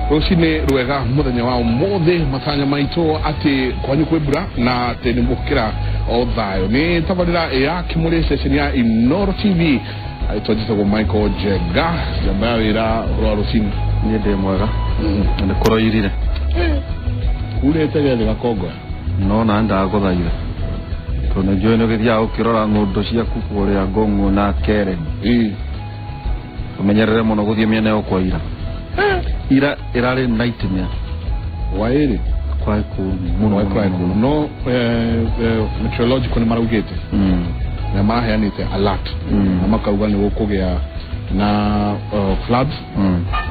Rosine rwega muthenya wa mothe matanya maito ati kwanyu kwebura na tene mbukira o thayo ni tabarira ya Kimuri session ya Inoro TV aitwajisa kwa Michael Jega jambawira Rosine ni de mwega ne koroirire ule tegele gakogo no na nda agothaire tone joino githia ukirora ngondo cia kukure ya gongo na kere umenyerere muno guthie miene yo kwa ira irare nightmare wairi kwa muno no meteorological marugete na mahe anite alert na makauga ni gukugea na floods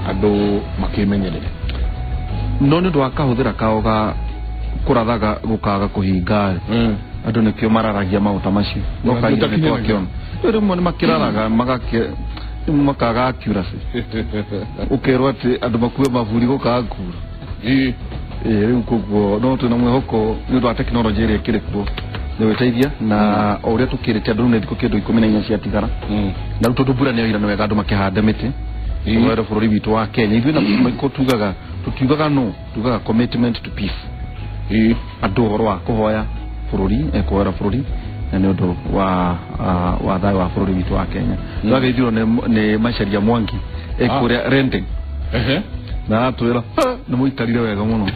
ado makimenyerere no ni ndwakahuthira kaoga kurathaga gukaga kuhinga ado ne kio mararagia mauta macio ngokaire ni twakiona rimwe ni makiraraga magake makaga accuracy ukerwa ati andu makuwe mavuri gukaga kura riu koguo no tuna mwihoko ni ndo technology iri kirikuo ni weteithia na uria tukirite andu ne thiko kindu 14 cia tigara na ruto tubura ni ira ni wega andu makihanda miti wera bururi witu wa Kenya ithu na miko tugaga no tugaga commitment to peace andu horo wa kuhoya bururi ekwera bururi na ni undu wa thayo wa bururi witu wa Kenya twageithirwo ni Macharia Mwangi ekuria renting na twira ni muikarire wega muno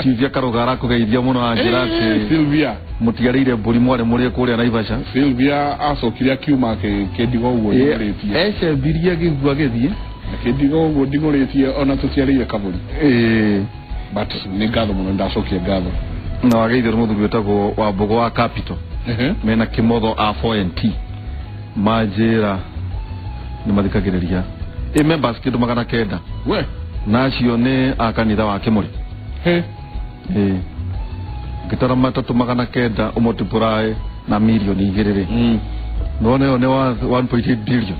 Silvia Karogara kugeithia muno anjirate Silvia mutiarire mburi mware muri kuria Naivasha Silvia acokiria kiuma kendigo uguo ngoritie biria gigua githie kendigo uguo ndingoritie ona tutiarire kaburi but ni ngatho muno ndacokia ngatho na wageithio muthuri wetagwo wa Mbogo wa Capital mena Kimotho A4NT majira ni mathikagiriria members kindu magana kenda we nacio ni akanitha wa Kimuri gitara matatu magana kenda umotipurae na milioni 2 none one 1.8 billion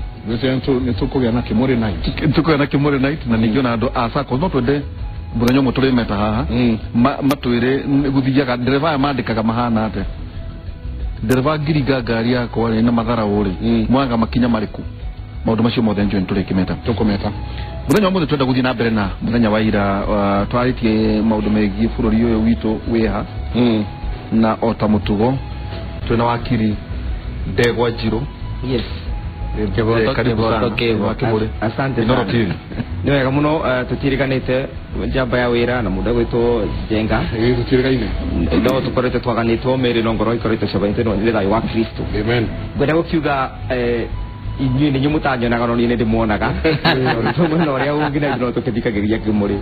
ni tukugea na Kimuri night tukugea na Kimuri night na ningiona andu asako no twende muthenya muturi meta haha matwire guthiaga dereva mandikaga mahana ate dereva ngiriga ngari yakwa na mathara uri mwanga makinya mariku maundu macio mothe njo nturi kimeta tukumeta muthenya mothe twenda guthii na mbere na muthenya wa ira twaritie maundu megie bururi uyu witu wiha na ota mutugo twina wakiri Ndegwa Njiro yes asante sana ni wega muno tutiriganite njamba ya wira na muda gwito Jenga tutirigaine ndo tukorete twaganitwo meri no ngoro ikorete shabaite no ndira wa Kristo amen gwenda gukiuga inyuĩ nĩ mũtanyonaga no niĩ ndĩmuonaga tũmwe na ũrĩa ũngĩ no tũkĩthikagĩria Kimuri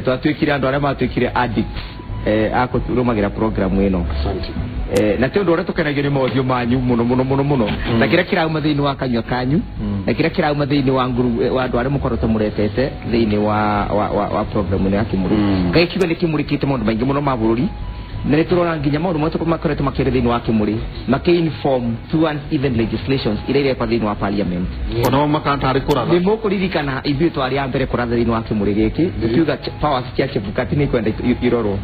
twatuĩkire andũ arĩa matuĩkire addict akũrũmagĩra program ĩno na ti ũndũ ũrĩa tũkenagio nĩ maũthiũ manyu mũno na kĩrĩa kĩrauma thĩinĩ wa kanyua kanyu na kĩrĩa kĩrauma thĩinĩ wa nguru wa andũ arĩa mũkoretwo mũretete thĩinĩ wa program ĩno ya Kimuri Ngai kiuga nĩ kĩmũrĩkĩte maũndũ maingĩ mũno ma bũrũri na nĩ tũrona nginya maũndũ macio makoretwo makĩrĩ thĩinĩ wa Kimuri makĩ-inform towards even legislations iria irekwa thĩinĩ wa parliament ona makantarĩ kũratha nĩ mũkũririkana ithuĩ twarĩ a mbere kũratha thĩinĩ wa Kimuri gĩkĩ tukiuga powers cia Chebukati nĩ kwenda irorwo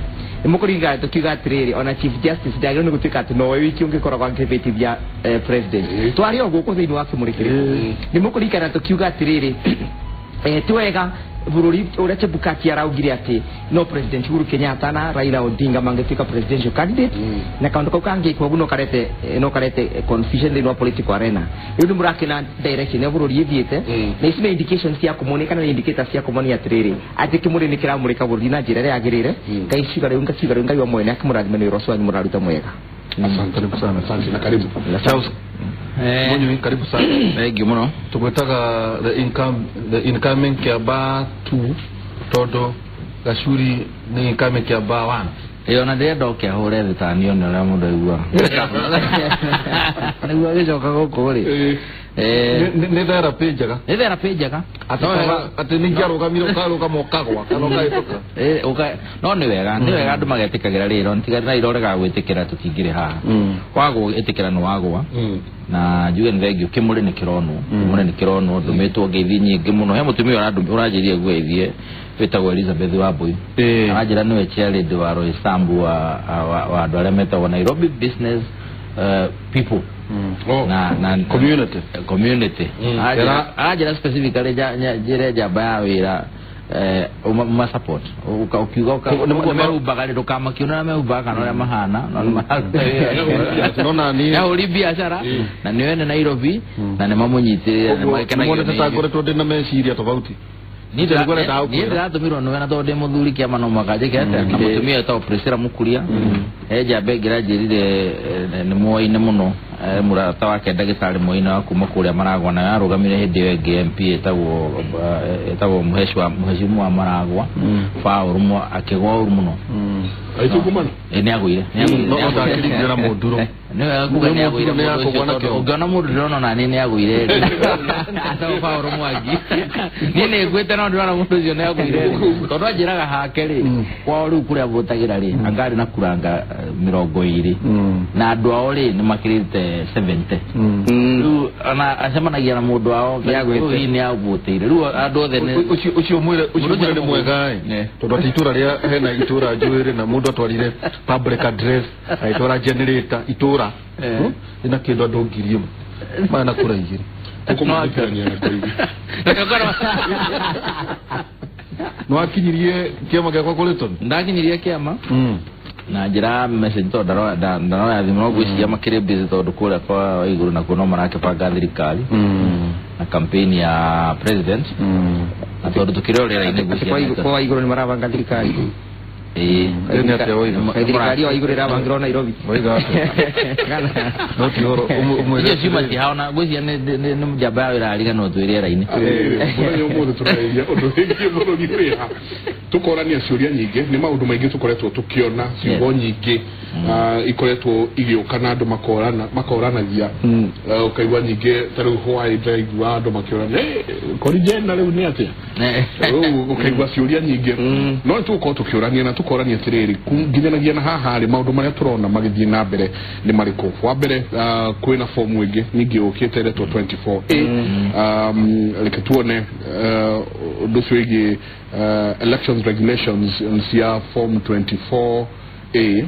nĩ mũkũririkana tukiuga atĩrĩrĩ ona Chief Justice ndagĩrĩirwo nĩ gũtuĩka atĩ nowe wiki ũngĩkoragwo angĩbĩtithia president twarĩ o gũkũ thĩinĩ wa Kimuri kĩrĩkũ nĩ mũkũririkana tukiuga atĩrĩrĩ ti wega bururi ore Chebukati araugire ati no president Uhuru Kenyatta na Raila Odinga mangefika presidential candidate na kaundu kau kangi kwa no karete confusion in political arena yudu murakina direction ya bururi yithiete na isime indications ya kumuoneka na indicators ya kumuonia atiriri ati Kimuri ni kiramurika bururi na njira ya agirire kai cigare unga yo mwene akimurathime ni roso anyu muraruta mwega asante sana asante na karibu Munyu karibu sana thank muno tugwetaga the incoming Kiaba 2 todo Gachuri ni incoming Kiaba 1 iyo na ndenda ukiahore thitanio ni ria mundu aigua niguo gicoka guku ri ni therapy njega ati ni ngiarugamire ukaruga mokagwa kana ukaitoka no ni wega andu magetikagĩra rĩro ntiga irorega gwĩtĩkĩra tũtingĩrĩ haha wagwo ĩtĩkĩra nĩ wagwa na njuge nĩ thengio Kimuri nĩ kĩronwo ndũmĩtwo ngeithi nyingĩ mũno he mũtumia ũranjĩria gwĩthie wĩtagwo Elizabeth Wambui aranjĩra nĩwe chairlady wa Roy Sambu wa andũ arĩa metagwo Nairobi business people na community ajira specifically jire jaba ya wira uma support ukiuga umerubaga ndo kama kiona merubaga na mahana nona ni ya uri biashara na niwe na Nairobi na ne mamunyite na maikana ngone tata gore to ndina meciria tofauti ni ndiratumiro no na tode muthuri kia mano makaje kete na mutumia ta opresera mukuria eja begira jirire ni moine muno murata wake ndagitari moina kuma kuria maragwa na yarugamire hindi yo GMP etagwo muheshimu wa maragwa fa urumo akigwa urumo aitu kumana ni agwire no ndakirira muduro no akuga ni agwire ugana muduro no na ni agwire ata fa urumo agi ni ne gwete no ndwana mutuzo ni agwire tondu ajiraga hake ri kwa uri kuria butagira ri angari na kuranga 20 na andu ao ri ni makirite 70 ana acemanagia na mundu wao yagwite ni agutire riu andu othe ni ucio mwire ni mwega tondu atitura ria hena itura njuire na mundu atwarire public address aitora generator itura ina kindu andu ngirie mana kuraigire tukumagania na koibi no akinyirie kiama gakwa kuliton ndakinyirie kiama na njira message to ndaro ya thimo gwiciria makire busy tondu kuria kwa iguru na kuno marake panga thirikari na campaign ya president na tondu tukirorera ine gwiciria kwa iguru ni marabanga thirikari ni atia oiga thirikari wa iguru irabangirwo Nairobi oiga no tioro umwe sima ti haona gwiciria ni mjaba irariga no twirera ine yo mudu turaiya undu wingi mudu giria tukorania ciuria nyingi ni maundu maingi tukoretwo tukiona ciugo nyingi ikoretwo igioka andu makoranagia ukaigwa nyingi taru hwai ndaigwa andu makiorana korijena riu ni atia ukaigwa ciuria nyingi no tuko tukiorania na tukorania tiriri nginyanagia na haha ri maundu maria turona magithie na mbere ni mariko wa mbere kwina form wingi nyingi ukite retwo 24A likatuone duswigi elections regulations cia form 24A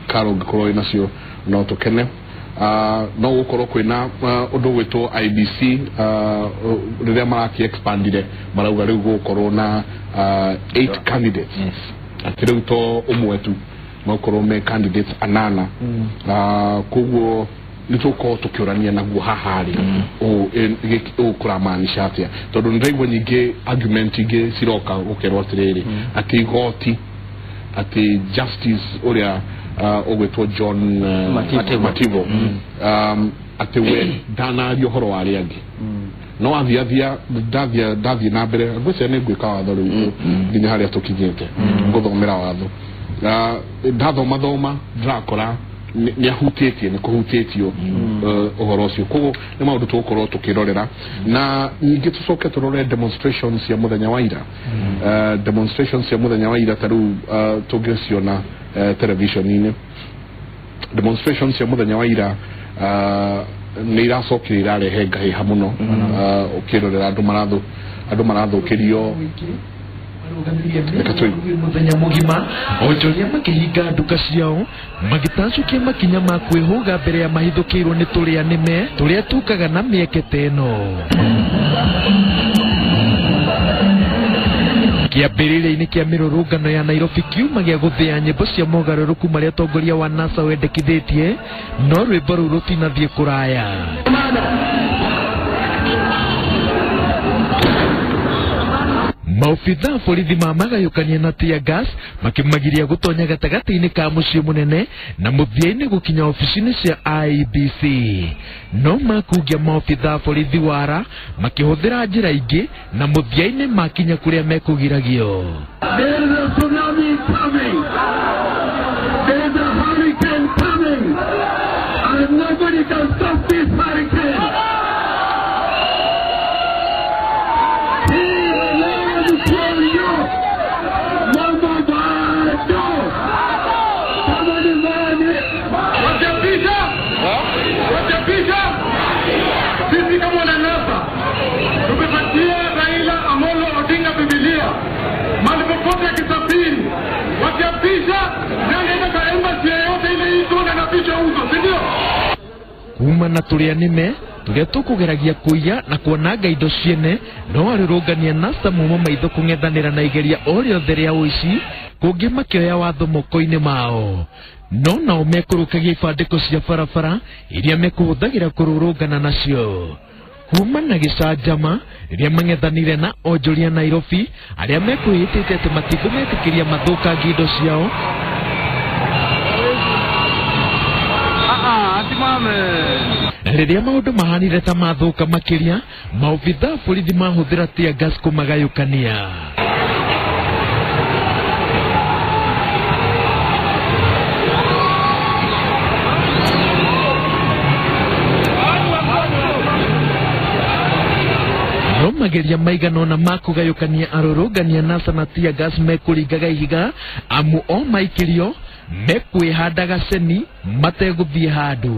karo gikoro inacio no tokene no gukoro kwina undu gwitwo IBC riria maraki expandire marauga riu gukoro na 8 candidates atiru to umwetu makoro me candidates anana kuguo nituko tukiorania naguo hahari o kuramaanisha atia tondu ndaigwa nyingi argument ingi ciroka gukerwo atiriri ati goti ati justice uria ogwetwo John Mativo ati we danario horo wari angi no athia ndathia na mbere ngwese ne gwika watho riu nginya haria tukinyete nguthomera watho ndathoma ndrakora ni ahutĩtie ni kuhutĩtio uhoro ucio koguo ni maundu tukorwo tukirorera na nyingi tucoke turore demonstrations cia muthenya wa ira demonstrations cia muthenya wa ira taru tungiciona television-ini demonstrations cia muthenya wa ira ni iracokire irarehe ngahiha muno ukirorera andu marathukirio muthenya mugima onjoria makihinga nduka ciao magitacukia makinya ma kwihuga mbere ya mahithukirwo ni turia nime turia tukaga na mieke teno kiambĩrĩria-inĩ kĩa mĩrũrũngano ya Nairobi kiuma gĩa gũthĩa nyĩmbo cia mogarũrũku marĩa atongoria wa NASA wendekithĩtie no rwĩmbo rũu rũtinathiĩ kũraya. Maofitha borithi mamagayũkania na tear gas makimagiria gutonya gatagati-inĩ ka mũciĩ mũnene na mũthia-inĩ gũkinya ofici-inĩ cia IEBC no makungia maofitha borithi wara makihũthĩra njĩra ingĩ na mũthia-inĩ makinya kũrĩa mekũgiragio. There is a tsunami coming. There is a hurricane coming. And nobody can stop this hurricane. Sisi kama wananasa tumepatia Raila Amolo Odinga Biblia mahali popote akisafiri wakiapisha nenda kwa embassy yoyote ile iko na napisha uso, si ndio? Kuma na turia nime turia tukugeragia kuiya na kuonanga indo ciene no arurungania NASA mumo maitho kung'ethanira na igeria o riothe ria uici kungi makioya watho moko-ini mao no nao mekurukagia ibandĩko cia barabara iria mekuhũthagĩra kũrũrũngana nacio kuma na gĩcanjama rĩrĩa mang'ethanire na onjoria Nairobi arĩa mekwĩhĩtĩte atĩ matikũmetĩkĩria mathũkangie indo ciao rĩrĩa maũndũ mahanire ta mathũka makĩria maobithaa borithi mahũthĩra tear gas kũmagayũkania no mageria maigana ona makũgayũkania arũrũngania NASA na tear gas mekũringaga ihiga amu o maikĩrio mekwĩhandaga ceni mategũthiĩ handũ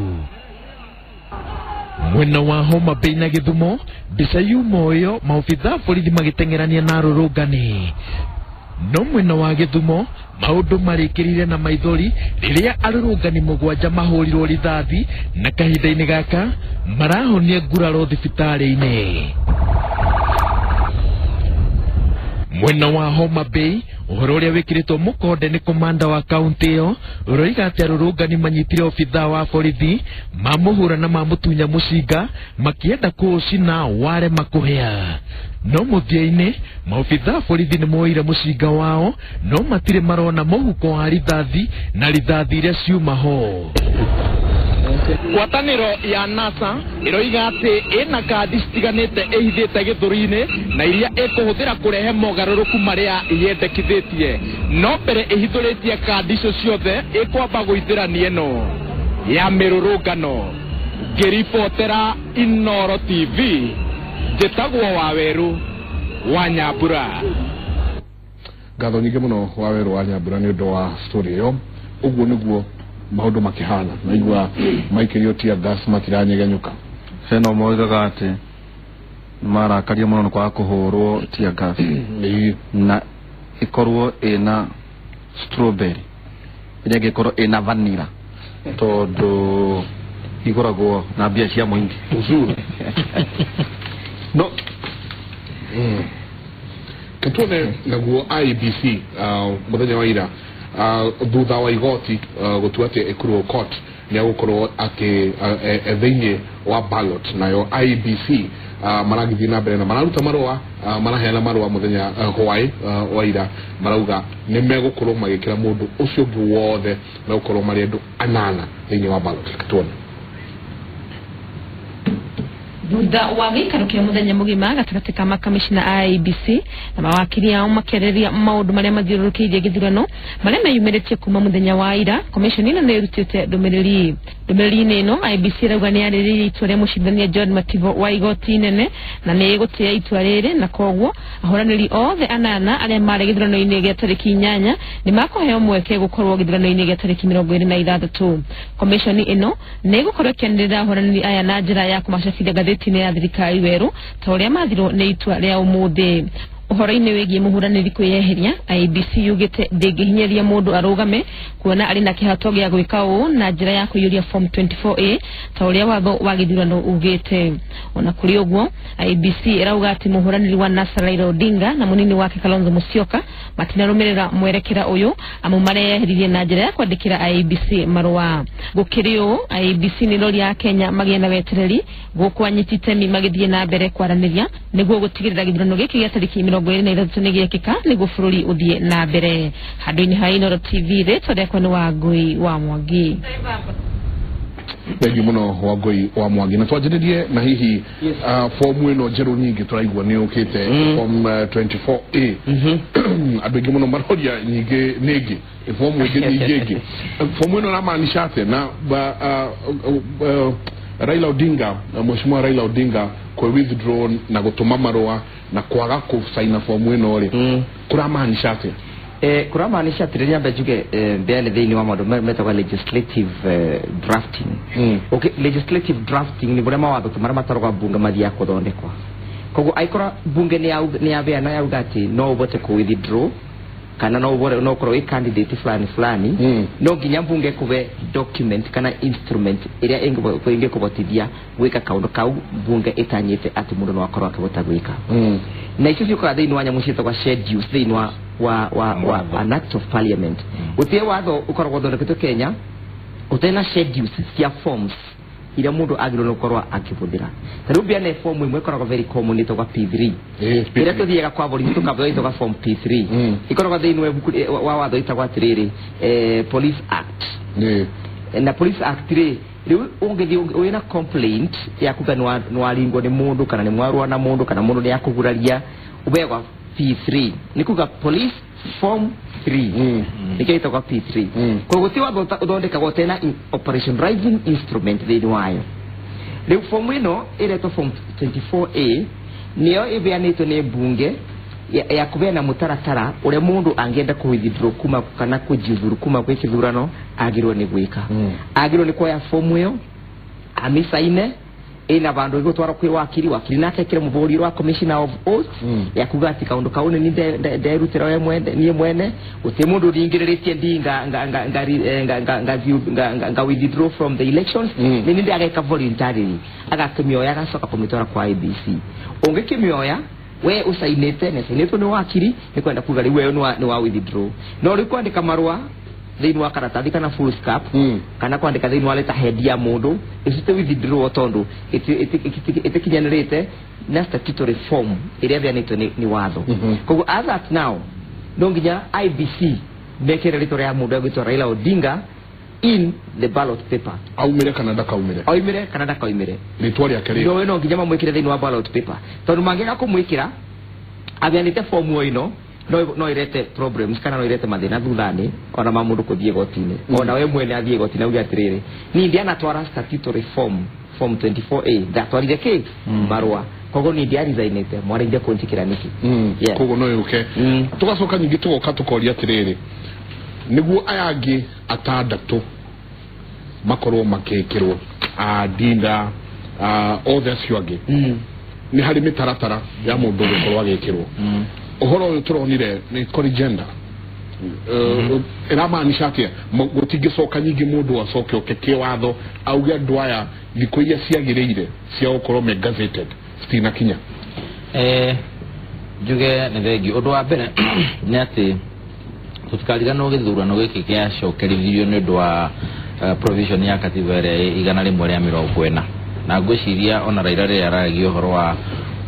mwena wa Homa Bay na Gĩthumo mbica yuma ũyũ maobithaa borithi magĩteng'erania na arũrũngani no mwena wa Gĩthumo maũndũ marĩkĩrire na maithori rĩrĩa arũrũngani mũgwanja mahũrirwo rithathi na kahinda-inĩ gaka marahonia nguraro thibitarĩ-inĩ mwena wa Homa Bay ũhoro ũrĩa wĩkĩrĩtwo mũkonde nĩ komanda wa kaunti ĩyo ũroiga atĩ arũrũngani manyitire obithaa wa borithi mamũhũra na mamũtunya mũcinga makĩenda kũũcina warema kũhĩa no mũthia-inĩ maobithaa borithi nĩ moire mũcinga wao no matirĩ marona mũhuko wa rithathi na rithathi iria ciuma ho ngwatanĩro ya NASA ĩroiga atĩ ĩna kandi citiganĩte ĩhithĩte gĩthũri-inĩ na iria ĩkũhũthĩra kũrehe mogarũrũku marĩa yendekithĩtie no mbere ĩhithũrĩtie kandi icio ciothe ĩkwamba gũithĩrania ĩno ya mĩrũrũngano ngĩribotera Inooro TV njĩtagwo Waweru wa Nyambura ngatho nyingĩ mũno Waweru wa Nyambura nĩ ũndũ wa story ĩyo ũguo nĩguo maũndũ makĩhana naigua maikĩrio tear gas matiranyegenyũka heno moigaga atĩ marakaria mũno kwa kũhũrwo tear gas na ikorwo ĩna strawberry ĩrĩa ĩngĩkorwo ĩna vanilla tondũ igũragwo na mbia cia mũingĩ uzuri no katone naguo IEBC mũthenya wa ira thutha wa igoti gũtua atĩ ĩkũrwo court nĩ agũkorwo atĩ thĩinĩ wa ballot nayo IEBC maragithie na mbere na mararuta marũa maraheana marũa mũthenya hwaĩ wa ira marauga nĩ megũkorwo magĩkĩra mũndũ ũcio ũngĩ wothe megũkorwo marĩ andũ 8 thĩinĩ wa ballot katone thutha wa gĩikaro kĩa mũthenya mũgima gatagatĩ ka makamishina a IEBC na mawakiri ao makĩarĩria maũndũ marĩa mathiũrũrũkĩirie gĩthurano marĩa meyumĩrĩtie kuma mũthenya wa ira commission ĩno nĩ ĩrutĩte ndũmĩrĩri-inĩ ĩno IEBC rauga nĩ yarĩrĩirie itua rĩa mũcindania John Mativo wa igoti inene na nĩ ĩgũtĩa itua rĩrĩ na koguo ahũranĩri othe 8 arĩa marĩ gĩthurano-inĩ gĩa tarĩki 8 nĩ makũheo mweke gũkorwo gĩthurano-inĩ gĩa tarĩki 26 commission ĩno nĩ ĩgũkorwo ĩkĩanĩrĩra ahũranĩri aya na njĩra ya kũmacabithia ngathĩti ya thirikari werũ ta ũrĩa mathirwo nĩ itua rĩa ũmũthĩ ũhoro-inĩ wĩgiĩ mũhũranĩri kwĩyeheria IEBC yugĩte ndĩngĩhinyaria mũndũ arũgame kuona arĩ na kĩhato gĩa gwĩka ũũ na njĩra ya kũiyũria form 24A ta ũrĩa watho wa gĩthurano ugĩte ona kũrĩ ũguo IEBC ĩrauga atĩ mũhũranĩri wa NASA Raila Odinga na mũnini wake Kalonzo Musyoka matinarũmĩrĩra mwerekera ũyũ amu mareyeheririe na njĩra ya kwandĩkĩra IEBC marũa gũkĩrĩ ũũ IEBC nĩ rori ya Kenya magĩe na wetereri gũkũ anyiti itemi magĩthiĩ na mbere kwaranĩria nĩguo gũtigĩrĩra gĩthurano gĩkĩ gĩa tarĩki 23 nĩ gĩekĩka nĩguo bũrũri ũthiĩ na mbere handũ-inĩ ha Inooro TV rĩtwa rĩakwa nĩ Wangui wa Mwangi thengi mũno Wangui wa Mwangi na twanjĩrĩrie na hihi fomu ĩno njerũ nyingĩ tũraigua nĩ ũkĩte form 24A andũ aingĩ mũno maroria nyingĩ nĩngĩ fomu ingĩ fomu ĩno namaanisha atĩ na Raila Odinga mheshimiwa Raila Odinga kwa withdraw na gũtũma marũa na kwaga kũsaina fomu ĩno rĩ kuramaanisha atĩ kuramaanisha atĩ rĩrĩa mbenjuge mbele thĩinĩ wa maũndũ metagwo legislative drafting okay legislative drafting nĩ bũrĩa mawatho marĩa mataragwo bunge mathiaga gũthondekwa koguo aikora bunge nĩ yabeana yauga atĩ no ũbote kũ withdraw kana no korwo candidate fulani no nginya mbunge kube document kana instrument iria inge kubotithia gwika kaundu kau mbunge itanyite ati mundu no akorwo akibota gwika na icio ciukora thiini wa nyamu cietagwa schedules thiini wa an act of parliament utie watho ukoragwo thondeketwo Kenya utena schedules cia forms ira mundu agirwo no korwa akibuthira tarubia ne form imwe koragwo very common itogwa P3 ira tuthiega kwa bori tukabwa itogwa form P3 ikoragwo thiini wa watho itagwa atiriri police act na police act riu ungethi wina complaint ya kuganwa nwaringwo ni mundu kana ni mwarwa na mundu kana mundu ni yakuguraria ubegwa P3 nikuga police form 3 nikaita kwa P3 kwa guti wa uthondeka gotena operation driving instrument thini wayo riu form ino ireto form 24A niyo ibianitwo ni bunge ya kubena mutaratara ure mundu angenda ku withdraw kuma kana kujivuru kuma kwa kithurano agirwo ni gwika agirwo ni kwa form iyo amisaine ina bandu igotwara kwi wakiri nake kire muburi wa commissioner of oath ya kugati kaundu kaune ni nderutira we mwende ni mwene uti mundu ringiritie ndinga nga withdraw from the elections ni ndi ageka voluntarily agakimioya agacoka kumitwara kwa IBC ungikimioya we usainete ne sainetwo ni wakiri ni kwenda kuga riwe ni wa withdraw no ri kwandika marua thiini wa karatathi kana full scap kana kwandika thiini wa leta head ya mundu isite withdraw tondu itikinyanirite na statutory form iria bianitwo ni watho koguo as at now no nginya IBC mekere rito ya mundu agwitwa Raila Odinga in the ballot paper aumire kana ndakaumire ritwa ria keri no nginya mamwikire thiini wa ballot paper tondu mangeka kumwikira abianite form o ino no irete problems kana no irete mathina thuthani ona mamundu kuthie gotine ona we mwene athie gotine ugia atiriri ni ndiana twara statutory form 24A thatwarire ke marua kogo ni dia resignete mwarinde kuntikira niki kogo no yuke tugacoka nyingi tugoka tukoria atiriri niguo ayangi atandatu makorwo makekirwo Dinda other ciwangi ni hari mitaratara ya mundu gukorwo agekirwo uhoro uyu turonire ni corrigenda iramaanisha atia gutigicoka nyingi mundu acoke okeke watho auge ndwaya thikũ iria ciagĩrĩire cia gũkorwo me gazetted stina kinya njuge nĩ thengi ũndũ wa mbere nĩ atĩ tũtikarigana gĩthurano gĩkĩ gĩacokerithirio nĩ ũndũ wa provision ya katiba ĩrĩa igana rĩmwe rĩa 40 na ngwĩciria ona Raila rĩrĩa araragia ũhoro wa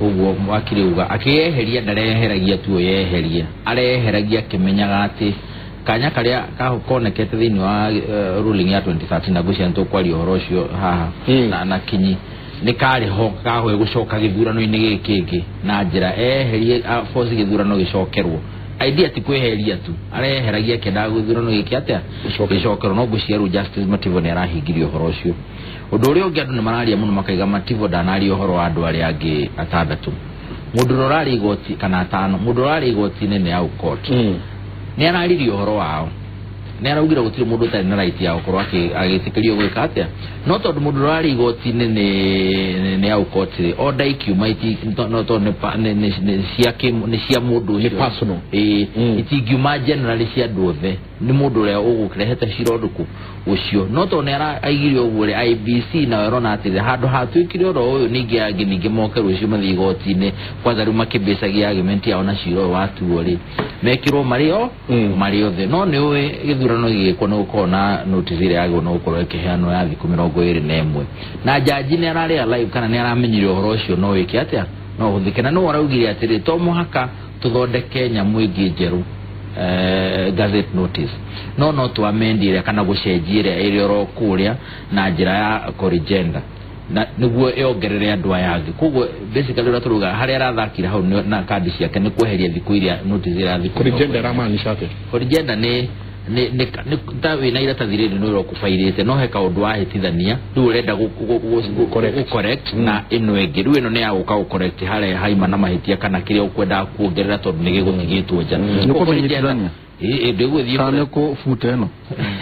uguo wakiri uga akieheria ndareheragia tu yeheria areheragia kimenyaga ati kanya karia kakonekete thini wa ruling ya 2013 na gucia nto kwari uhoro ucio haha na kinyi ni kari ho kahwe gucoka githurano ini gikiki na njira eherie force githurano gicokerwo idea ti kweheria tu areheragia kenda githurano giki atia gicokerwo no gucia ru Justice Mativo ni arahingirio uhoro ucio undu uria ungi andu ni mararia muno makaiga Mativo danari uhoro wa andu aria angi atandatu mundu rorari igoti kana atano mundu rorari igoti ni au court ni araririo uhoro wao ni araugira gutire mundu tari na right ya ukorwo agitikirio gwika atia no tondu mundu rorari igoti ni au court order ikiumaiti no to ne cia mundu ni personal itingiuma generally cia ndothe ni mundu uria ugukirehete cironduku ucio no to ne aigirio gure IBC na rona atire handu hatwikire ro uyu ningi moke rucio mathi igoti-ini kwanza riu makibecagia argument ya ona ciro watu uri mekirwo mario the no ni uwe githurano gigikwo no ukona notice ire yago no ukorwo ikiheanwo ya thiku 21 na jaji ni arari alive kana ni aramenyire uhoro ucio no wiki atia no huthikena no araugire atire to muhaka tuthondeke nyamu ingi njeru gazette notice no to amendire kana gucenjire ire ro kuria na njira ya corrigenda na niguo yongerere andu ayangi koguo basically raturuga hari arathakira hau na kadi ciake ni kweheria thiku iria notice ira thiku corrigenda ramaanisha ati corrigenda ni tawe na ira tathiriri no ro kufairite no heka undu ahitithania du urenda correct na ino enge du ino ne aguka correct hare haima na mahitia kana kiria ukwenda kuongerera tondu nigiguthigitwo nja no kumenyithania ndiguthie kana ko futa eno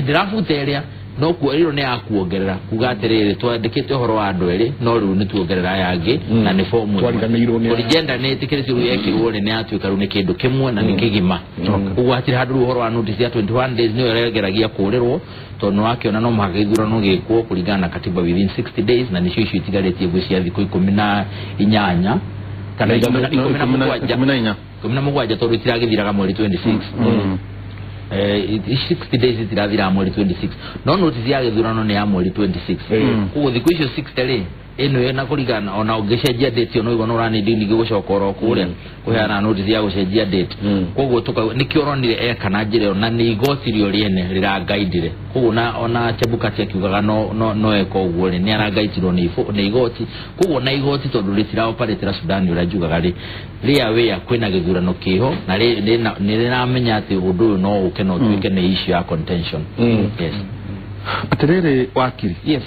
ndirafuta iria no kuo ne akuongerera kugaterere twandikite horo wa andu eri no riu ni tuongerera yangi na ni form agenda ne tikirisi ru yekirwo ne atuika ru ne kindu kimwe na ni kigima ugu atiri handu horo wa notice ya 21 days ni yeregeragia kurirwo tono wake no magithura no gikwo kuringana katiba within 60 days na nicio icio itigaretie gwicia thiku 18 kana 17 tondu itiragithiraga mweri 26 60 days itirathira mweri 26 no notice ya githurano ni ya mweri 26 kugo thiku icio 60 ri eno na kurigana ona ungecenjia date ono igono rani ndini gigucoka oro kuria kuheana notice ya gucenjia date kugo tuka nikioronire kana njire na ni igotirio riene rira guide kugo na ona Chebukati akiugaga no eko uguo ni arangaitirwo ni igoti kugo na igoti tondu ritira operatira Sudan urajugaga ria we kwina githurano kiho na ni riramenya ati undu no ukeno twike ni issue ya contention. Yes aterere wakiri. Yes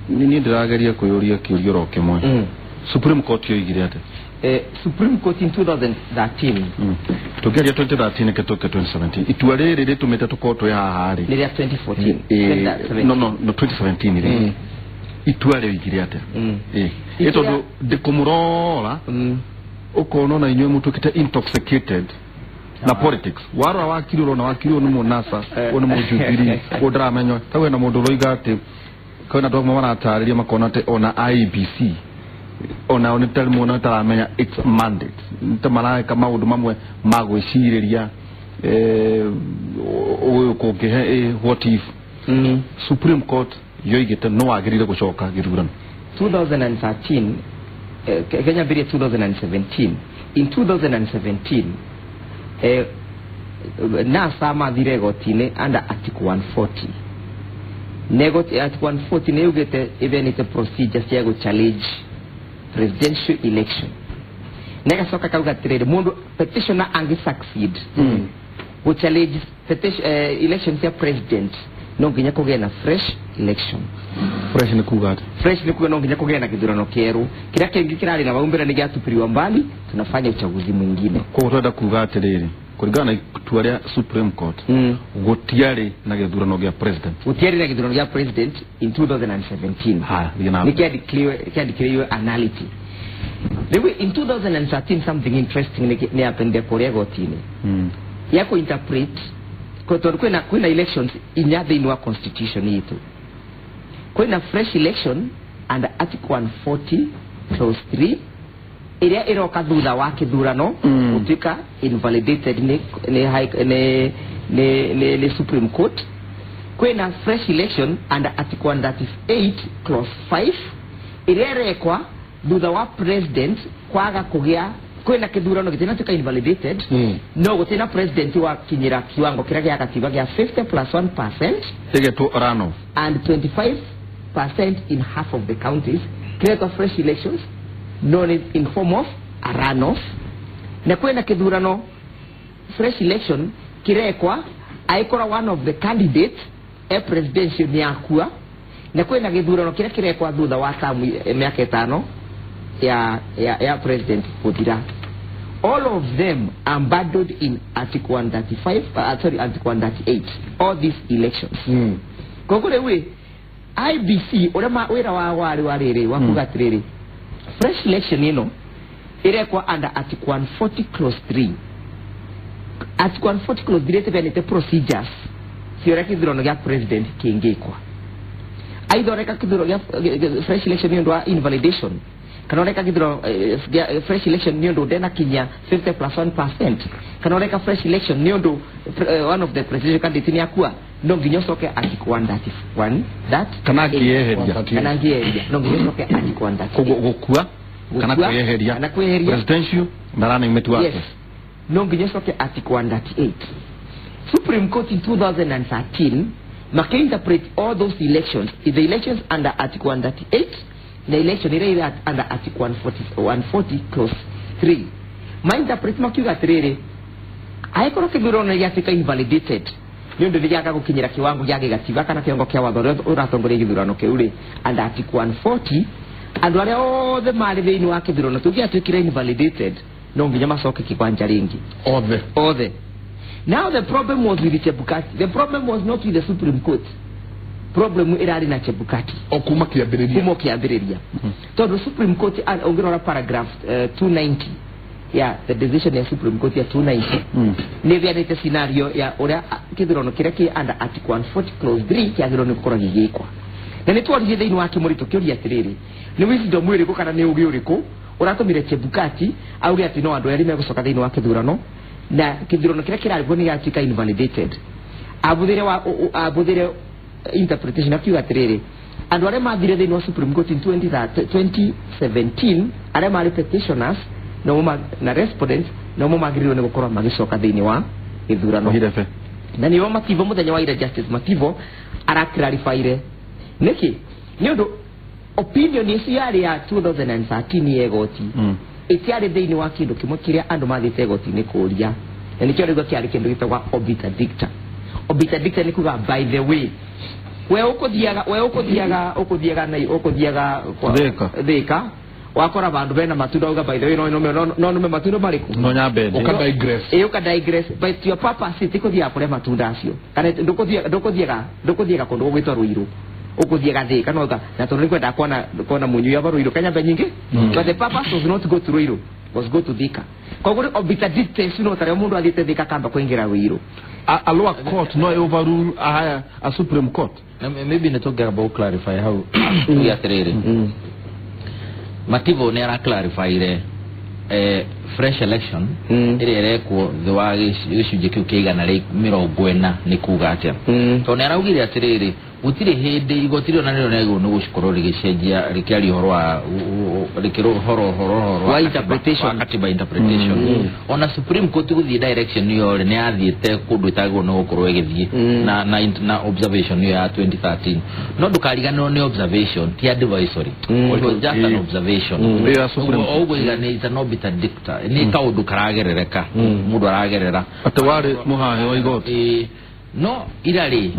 nini ndirageria kuyuria kiurio roke mwe Supreme Court yoigire ate Supreme Court in 2013 tugeria 2013 ketoke 2017 itua riri ritumite tukoto ya hahari ni ya 2014 no 2017 ri itua rioigire ate itondo ndikumurora ukono na inywe mutu kite intoxicated na politics waro wakiriro na wakiriro ni munasa oni mujugiri odramenyo tawe na mundu roiga ati kana dogma wana atariria makona te ona IBC ona oni telmona taramenya its mandate ntamara kama undu mamwe magwiciriria oyo kogehe what if Supreme Court yoigite no agirire gucoka githurano 2013 Kenya bill 2017 in 2017 NASA mathire gotine under article 140 article 140 ne ugete even it's a procedure to challenge presidential election nega soka kauga tirere mundu petitioner angi succeed who challenge petition election ya president no nginya kugena fresh election fresh ni kuga no nginya kugena githurano kieru kira kingi kirari na baumbira ni gatupiriwa mbali tunafanya uchaguzi mwingine kwa utoda kuga atirere kurigana tuaria Supreme Court gutiari na githurano gya president in 2017 ha declare anality in 2013 something interesting ni happened Korea gotini yako interpret kuna elections inyathe inwa constitution yetu kuna fresh election under article 140 clause 3 iria iroka thutha wa kithurano utika invalidated ni Supreme Court kuna fresh election under article 138 clause 5 iria rekwa thutha wa president kwaga kugia kwena kithurano gitena tuka invalidated no gutena president wa kinyira kiwango kira gya katiba gya 50 plus 1% tegeto rano and 25% in half of the counties create a fresh elections known in form of a runoff na kwena kithurano fresh election kirekwa aikora one of the candidates a presidential ni akua na kwena kithurano kira kirekwa thutha wa tamu miaka 5 ya president Odira. All of them are embedded in article 135 article 138 all these elections kokore we IBC orama wera wa rere wa kugatirere fresh election ino irekwa under article 140 clause 3 article 140 clause 3 tebene procedures sioraki drono ya president kingekwa aidoreka kidoro fresh election ino invalidation kanoneka kidro fresh election niondo dena kinya 50 plus 1% kanoneka fresh election niondo one of the presidential candidates ni akua no ginyosoke article 131 that kana kieheria no ginyosoke article 131 gukua kana kieheria presidential narana imetu wake yes no ginyosoke article 138 Supreme Court in 2013 maka interpret all those elections the elections under article 138 the election is under article 140 clause 3 my interpret makiuga atiriri aikoro kithurano yatika invalidated nyondo ndiyaga gukinyira kiwango yage gatiba kana kiongo kia watho uratongoria githurano keuri under article 140 andu aria othe mari thiini wa kithurano tugiatwikire invalidated no nginya macoke kikwanja ringi othe Now the problem was with Chebukati. The problem was not with the Supreme Court. Problem irari na Chebukati. Okuma kiabiriria. So the Supreme Court ongera paragraph 290. Yeah, the decision ya Supreme Court ya 290. Nevia dete scenario ya ora kidrono kireki under article 140 clause 3 kiagironi gukora gigikwa. Na nitwari thiini wa kimurito kiuri atiriri. Ni wisdom mwiri ko kana ni ugi uriko uratumire Chebukati auge ati no andu eri megucoka thiini wa kithurano na kithurano kiria kirarigwo ni gatika invalidated. Abudire interpretation akiuga atiriri andu aria mathire thiini wa Supreme Court in 2017 aria mari petitioners na respondents no magiriro ni gukorwa magicoka thiini wa githurano na niyo Mativo muthenya wa ira Justice Mativo ara clarify niki ni undu opinion isi yari ya 2013 yegoti itiari thiini wa kindu kimwe kiria andu mathite egoti ni kuria na nikyo rigo kiari kindu gitagwa obiter dicta ni kuga by the way we ukuthiaga thika wakora bandu bena matunda uga by the way no matunda mariku no nyambende uka digress but your purpose itikuthia kure matunda acio kana ndukuthiaga kundu gwitwa Ruiru ukuthiaga thika no uga na tondu kwenda kuona munyu ya Ruiru kanya be nyingi but the purpose was not go to Ruiru was go to Thika kwa guri obita distance no tare mundu athite Thika kamba kuingira Ruiru a lower court no overrule a Supreme Court. Maybe ne talk about clarify how we are trading. Mativo ne ara clarify ile fresh election ile ko thwagi icunje kiu kiigana ri 40 ni kuga atia to ne araugire atiriri utire hende igotire na rero nego no gushikoro rigicenjia rikiari horo wa rikiro horo wa interpretation katiba interpretation ona Supreme Court guthie direction yo ne athiete kundu itago no gukorwo igithie na observation ya 2013 no ndukariganwo ni observation ti advisory just an observation ya Supreme Court igane is an obiter dicta ni kaundu karagerereka mundu aragerera atwari muhahe wa igoti no irari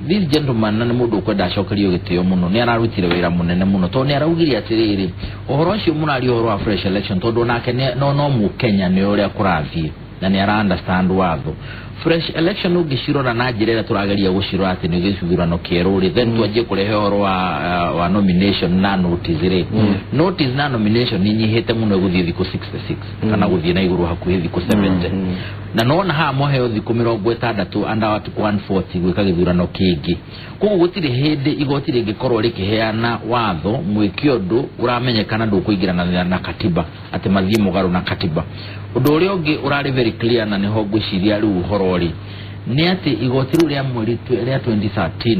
this gentleman na mundu kwenda acokerio gitio muno ni ararutire wira munene muno to ni araugire atiriri ohoro ucio munari ohoro wa fresh election tondu nake no mu Kenya ni uria kurathie na ni ara understand watho fresh election ugishirora na njirera turageria gushirora ati ni githurano kieruri then twaje kurehe ohoro wa nomination na notice notice na nomination ni nyihete muno guthie thiku 66 kana guthie na iguru hakuhi thiku 70 na nona ha mohe thiku 60 anda watu 140 gwika githurano kingi kugu gutire hende igoti ringikorwo rikiheana watho mwikiondu uramenyekana ndukuingirana na katiba ati mathie mugaru na katiba undu uria ungi urari very clear na niho gwiciria riu horori ni ati igoti riu ria mweri ria 2013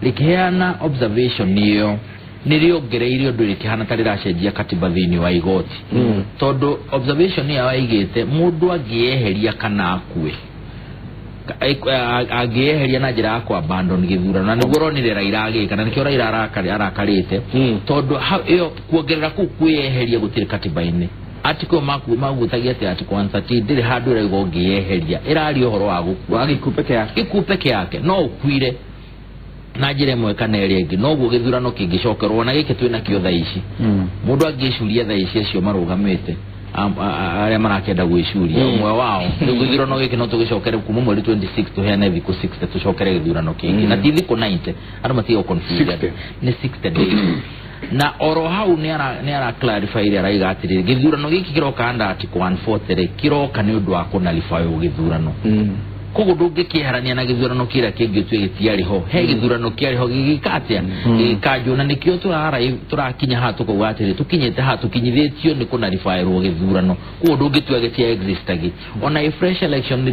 rikiheana observation niyo niriongereirio ndu rikihana tariracenjia katiba thiini wa igoti tondu observation ya waigite mundu angieheria kana akue agieheria na njira kwa abandon githurano na niguronire Raila agika na nikio Raila arakarite tondu iyo kuongerera ku kwieheria gutire katiba-ini atiko magutagia ati atiko 130 ndire handu ra igongieheria irari ohoro wa gukua gikupeke yake no ukwire na njire mwe kana eri ingi no gwo githurano kingicokerwo na gike twina kio tha ici mundu angicuria tha ici acio marugamite aria marakenda gwicuria umwe wao githurano giki no tugicokere kuma mweri 26 tuheane thiku 60 tucokere githurano kingi na ti thiku 90 andu matigo confused ni 60 days na oro hau ni ara clarify ile raiga atiri githurano giki kiroka anda atiko 140 kiroka ni undu wa kunalify githurano kogo ndungikiharania na githurano kira kingi twigitiari ho he githurano kiari ho gigikatia gikajuna nikio turakinya hatu ko watiri tukinyete hatu kinyithitio ni kunalify ro githurano kogo ndungitwagetia existagi ona a fresh election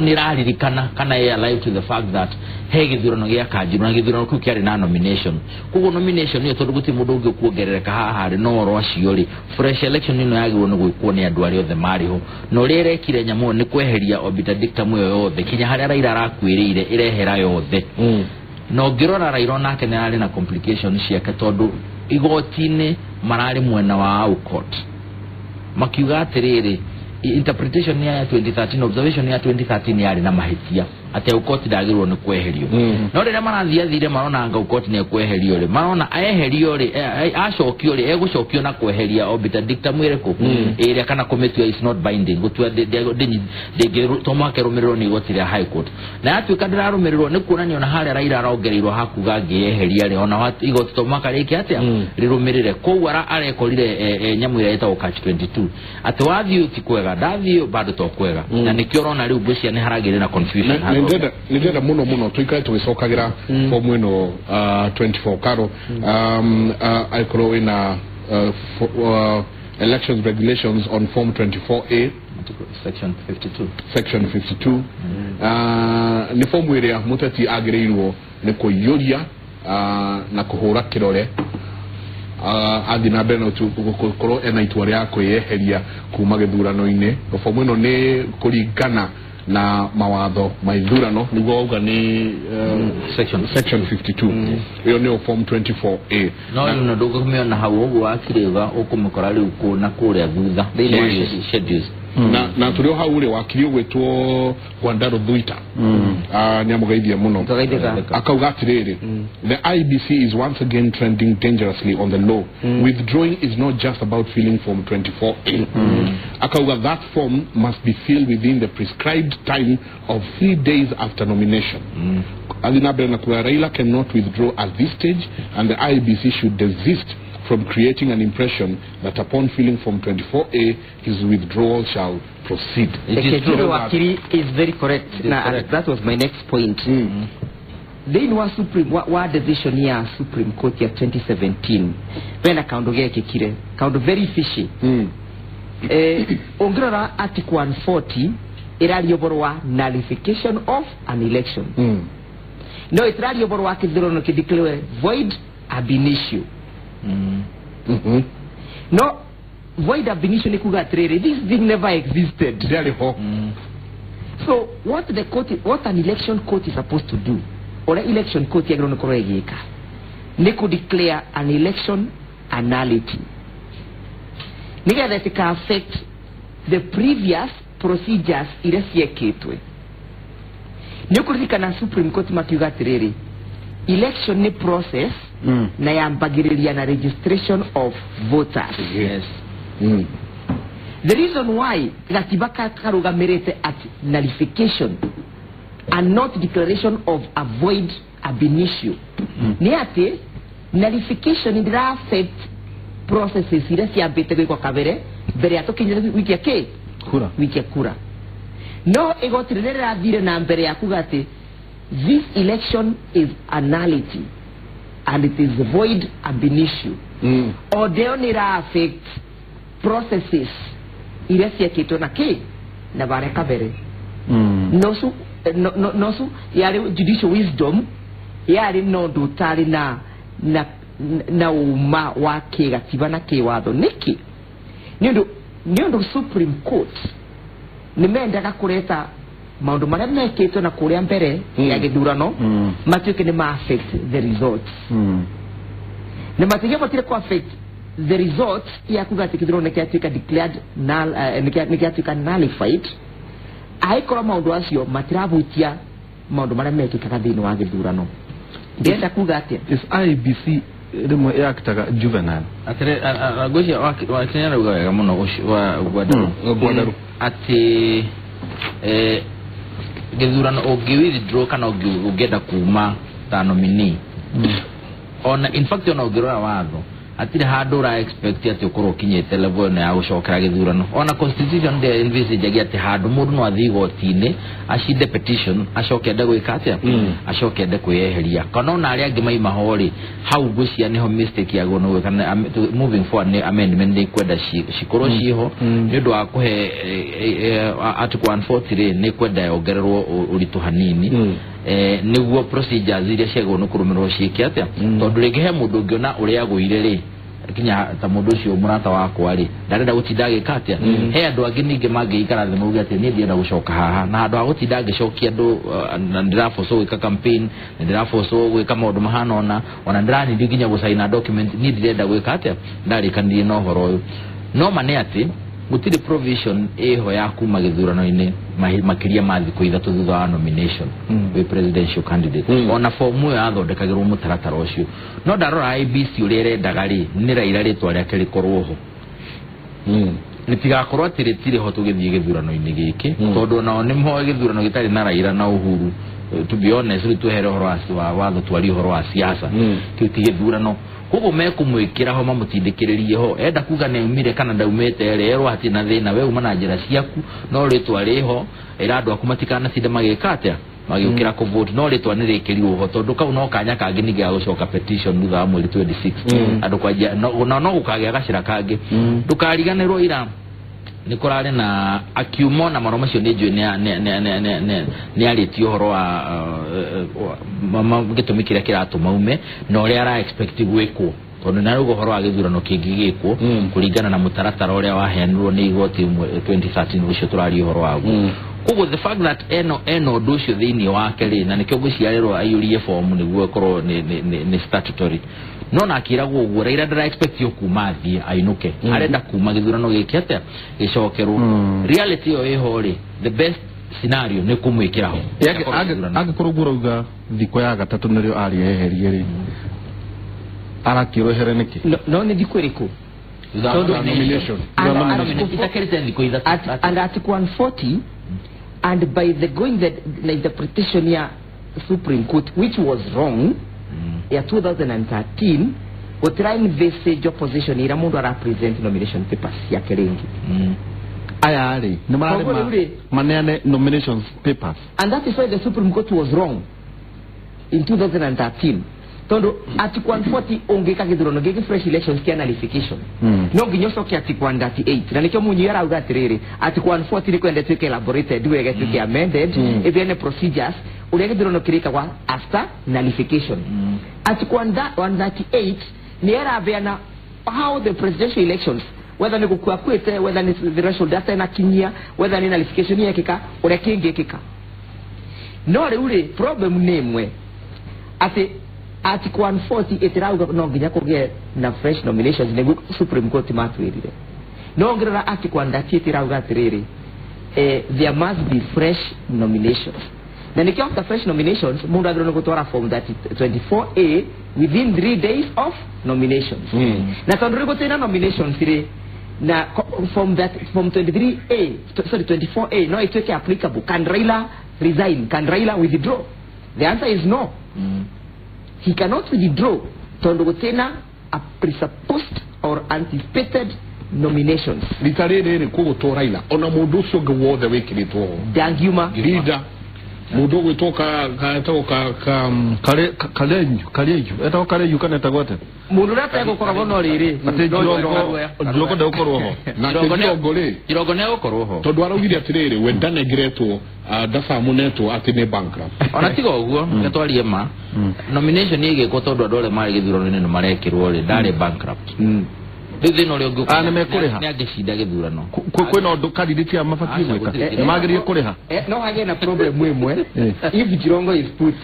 ni raririkana kana ya alive to the fact that he githurano gia kajuna na githurano ku kiari na nomination kogo nomination ni tondu guti mundu ungi kuongerereka haha ri no ro acio ri fresh election ni no yagirwo ni gwikwo ni andu ari othe mariho no rire kire nyamo ni kweheria obiter dicta muyo yothe kinya haria Raila arakwirire irehera yothe no ngirora Raila nake ni ari na complications ciake tondu igoti-ini marari mwena wa out court makiuga atiriri interpretation ya 2013 observation ya 2013 yari na mahitia ate ukoti ndagirwo ni kweherio no rĩrĩa marathiathire marona anga ukoti ni kweherio ri marona aeherio ri acokio ri egucokio na kweheria obita dicta mwireko ĩrĩa kana committee is not binding gutua tomake rumiriro ni igoti rĩa high court na atuĩka ndĩrarumiriro nĩ kuonanio na harĩa Raila arongereirwo hakuga ngĩeheria ri ona igoti tomaka rĩki atia rirumirire koguo arekorire nyamu ĩrĩa ĩtagwo catch 22 ati wathiĩ ti kwega ndathiĩ bado to kwega na nĩkĩo ũrona rĩu ngũcia nĩ haragĩrĩ na confusion nĩndĩrenda mũno tũikare tũgĩcokagĩra fomu ĩno 24 Karo aikorwo wĩna elections regulations on form 24A section 52 ni fomu ĩrĩa mũteti agĩrĩirwo nĩ kũiyũria na kũhũra kĩrore athi na mbere no tukorwo ena itua rĩa kwĩyeheria kuma gĩthurano-inĩ fomu ĩno nĩ kũringana na mawatho ma ithurano niguo auga ni section 52 iyo ni form 24A no ndũgũmĩona hau ũguo akirĩga ũkũmũkora rĩu kuna kũrĩa thutha schedules na tulio haure wakiri wetwo Gwandaro Thuita nyamugaithia muno akauga atiriri the IBC is once again trending dangerously on the law. Withdrawing is not just about filling form 24A. Akauga that form must be filled within the prescribed time of 3 days after nomination. Adinabe na Raila cannot withdraw at this stage, and the IBC should desist from creating an impression that upon filling form 24A, his withdrawal shall proceed. Wakiri is very correct. That was my next point. Then was Supreme, what decision here Supreme Court ya 2017 when account of kekire account very fishy. Ongrara Article 140 iralioborwa nullification of an election. No, it ralioborwa kidrono kideclare void ab initio. No, void ab initio nikugatrere. This thing never existed. So what the court, what an election court is supposed to do, or an election court yagrono koregeka, they could declare an election nullity. Nigga that it can affect the previous procedures iresieketwe. Nyokurika na Supreme Court makiugatrere. Election ni process na yambagiriria na registration of voters. Yes. The reason why Gatibaka Karuga merited at nullification and not declaration of a void ab initio. Niate nullification in the affect processes iresi abete kwa kabere bere atokinye wiki yake kura. No egotirera dire na mbere yakugate this election is a nullity and it is void ab initio. Or they only affect processes iresi yakito na ke na bare kabere. Nosu yari judicial wisdom yari no dutari na uma wake gatiba na ke watho niki nyondo Supreme Court nimendaga kureta maundu maria meketwo na kuria mbere ya githurano matuike ni ma affect the results. Ne matige batire ko affect the results ya kugati githurano kiatuika declared null kiatuika nullified. Aikora maundu acio matirabutia maundu maria mekikaga thini wa githurano. Ndenda kugati is IBC rimo yaktaga juvenile atire agocia wa Kenya ugaga muno wa Gwandaro ati githurano withdraw kana ugenda kuma ta nominee ona in fact ona ugirora watho atire handu ra expect ati ukorwo kinyete level na ya gucokera githurano ona constitution de envisage ati handu mundu no athi gotine ashinde petition acoke ndego ikatia acoke ndego kweheria kana ona ari angi maima hori hau gucia niho mistake yago no kana moving forward ni amendment ni kwenda shikoro shiho ni ndo akuhe article 143 ni kwenda yogererwo uritu hanini niguo procedures iria ciago no kurumirwo cikiatia tondu rigihe mundu ngiona uri agwire ri kinya ta mundu cio murata wakwa ri ndarenda gutinda gikatia he andu angi ninge mangiikara thĩ mauge ati ni ndienda gucoka haha na andu agutinda gicokia andu ndirafoso gwika campaign ndirafoso gwika maundu mahana ona ndirani ndiginya gusaina document ni ndirenda gwika atia ndarikanirie no horo uyu no mane ati gutire provision eho ya kuma githurano-ini makiria ma thikũ ithatũ thutha wa nomination with presidential candidate ona fomu yo yathondekagĩrwo mũtaratara ũcio no ndarora IEBC ũrĩa irendaga rĩ nĩ Raila rĩtwa rĩake rĩkorwo ho rĩtigakorwo atĩ rĩtirĩ ho tũgĩthiĩ gĩthurano-inĩ gĩkĩ tondũ onao nĩ moĩ gĩthurano gĩtarĩ na Raila na Uhuru to be honest rĩ twehere ũhoro wa watho twari ũhoro wa siasa kĩu ti gĩthurano koguo mekumwĩkĩra ho mamũtindĩkĩrĩrie ho enda kuga nĩ umire kana ndaumĩte erwo atĩ na thĩna we uma na njĩra ciaku no rĩtwa rĩho ĩra andũ aku matikanacinda magĩka atĩa magĩũkĩra kũvote no rĩtwa nĩ rĩkĩrirwo ho tondũ kau no kanya kangĩ nĩ gĩa gũcoka petition thutha wa mweri 26 andũ kwanjia no gũkagĩa gacĩra kangĩ ndũkariganĩrwo ira nĩ kũrarĩ na akiumo na maroma cio nĩ njũĩ nĩ arĩtio ũhoro wa gĩtũmi kĩrĩa kĩratũma ume na ũrĩa ara expect gwĩkwo tondũ nĩ rũgo ũhoro wa gĩthurano kĩngĩ gĩkwo kũringana na mũtaratara ũrĩa waheanirwo nĩ igoti 2013 ũcio tũraria ũhoro waguo koguo the fact that eno ũndũ ũcio thĩinĩ wake rĩ na nĩkĩo ngũciarĩrwo aiyũrie fomu nĩguo ĩkorwo nĩ statutory no na akĩragwo ũguo Raila ndara expect yo kuma thiĩ ainuke arenda kuma gĩthurano gĩkĩ atĩa gĩcokerwo reality yo ĩho rĩ the best scenario nĩ kũmwĩkĩra ho angĩkorwo ũrauga thikũ ya gatatũ nĩrĩo arĩeherie rĩ arakĩrwo ehere nĩkĩ no nĩ thikũ ĩrĩkũ nomination and Article 140 and by the going the interpretation ya Supreme Court which was wrong ya 2013 gũtira envisage opposition ira mundu ara present nomination papers yake ringi aya rĩ nĩ mararĩ maneane nominations papers and that is why the Supreme Court was wrong in 2013 tondo Article 140 ongeka githurano gĩkĩ fresh elections kia nullification no nginya ucoke Article 138 na nikio munyi arauga atiriri Article 140 nĩ kwenda tuke elaborated wege tuke amended even procedures uria githurano kirikagwa after nullification Article 138 ni erabeana how the presidential elections whether ni gukua kwete whether ni threshold data na kinyia whether ni nullification yekika uria kingikika no rĩu problem nĩ imwe ati Article 140 itirauga no nginya kũgĩe na fresh nominations nĩguo Supreme Court matwĩrire no ngerera Article 138 itirauga atiriri there must be fresh nominations na nikio after fresh nominations mundu athirwo gũtwara form 24A within 3 days of nominations na tondu rĩ gũtĩna nominations rĩ na form 23A sorry 24A no ituĩke applicable can Raila resign can Raila withdraw the answer is no he cannot withdraw tondu gũtĩna a presupposed or anticipated nominations litarĩrĩ kũgũtwo Raila ona mũndũ ũcio ũngĩ wothe wĩkĩrĩtwo Dangiuma leader mũndũ gwĩtoka Kalenju etagwo Kalenju kana etagwo atĩa mũndũ ũrĩa ategũkoragwo no rĩrĩ Jirongo ndegũkorwo ho na Jirongo rĩ Jirongo nĩ egũkorwo ho tondũ araugire atĩrĩrĩ we ndanengeretwo ndacamunetwo atĩ nĩ bankrupt ona tiga ũguo nĩtwarie ma nomination ĩgĩkwo tondũ andũ arĩa marĩ gĩthurano-inĩ nĩ marekĩrwo rĩ ndarĩ bankrupt rĩu thĩna ũrĩa ũngĩũka nĩ mekũrĩha nĩ angĩcinda gĩthurano kwĩna ũndũ candidate ya mabatiĩ gwĩka nĩ magĩrĩire kũrĩha no hagĩe na problem ĩmwe if Jirongo is put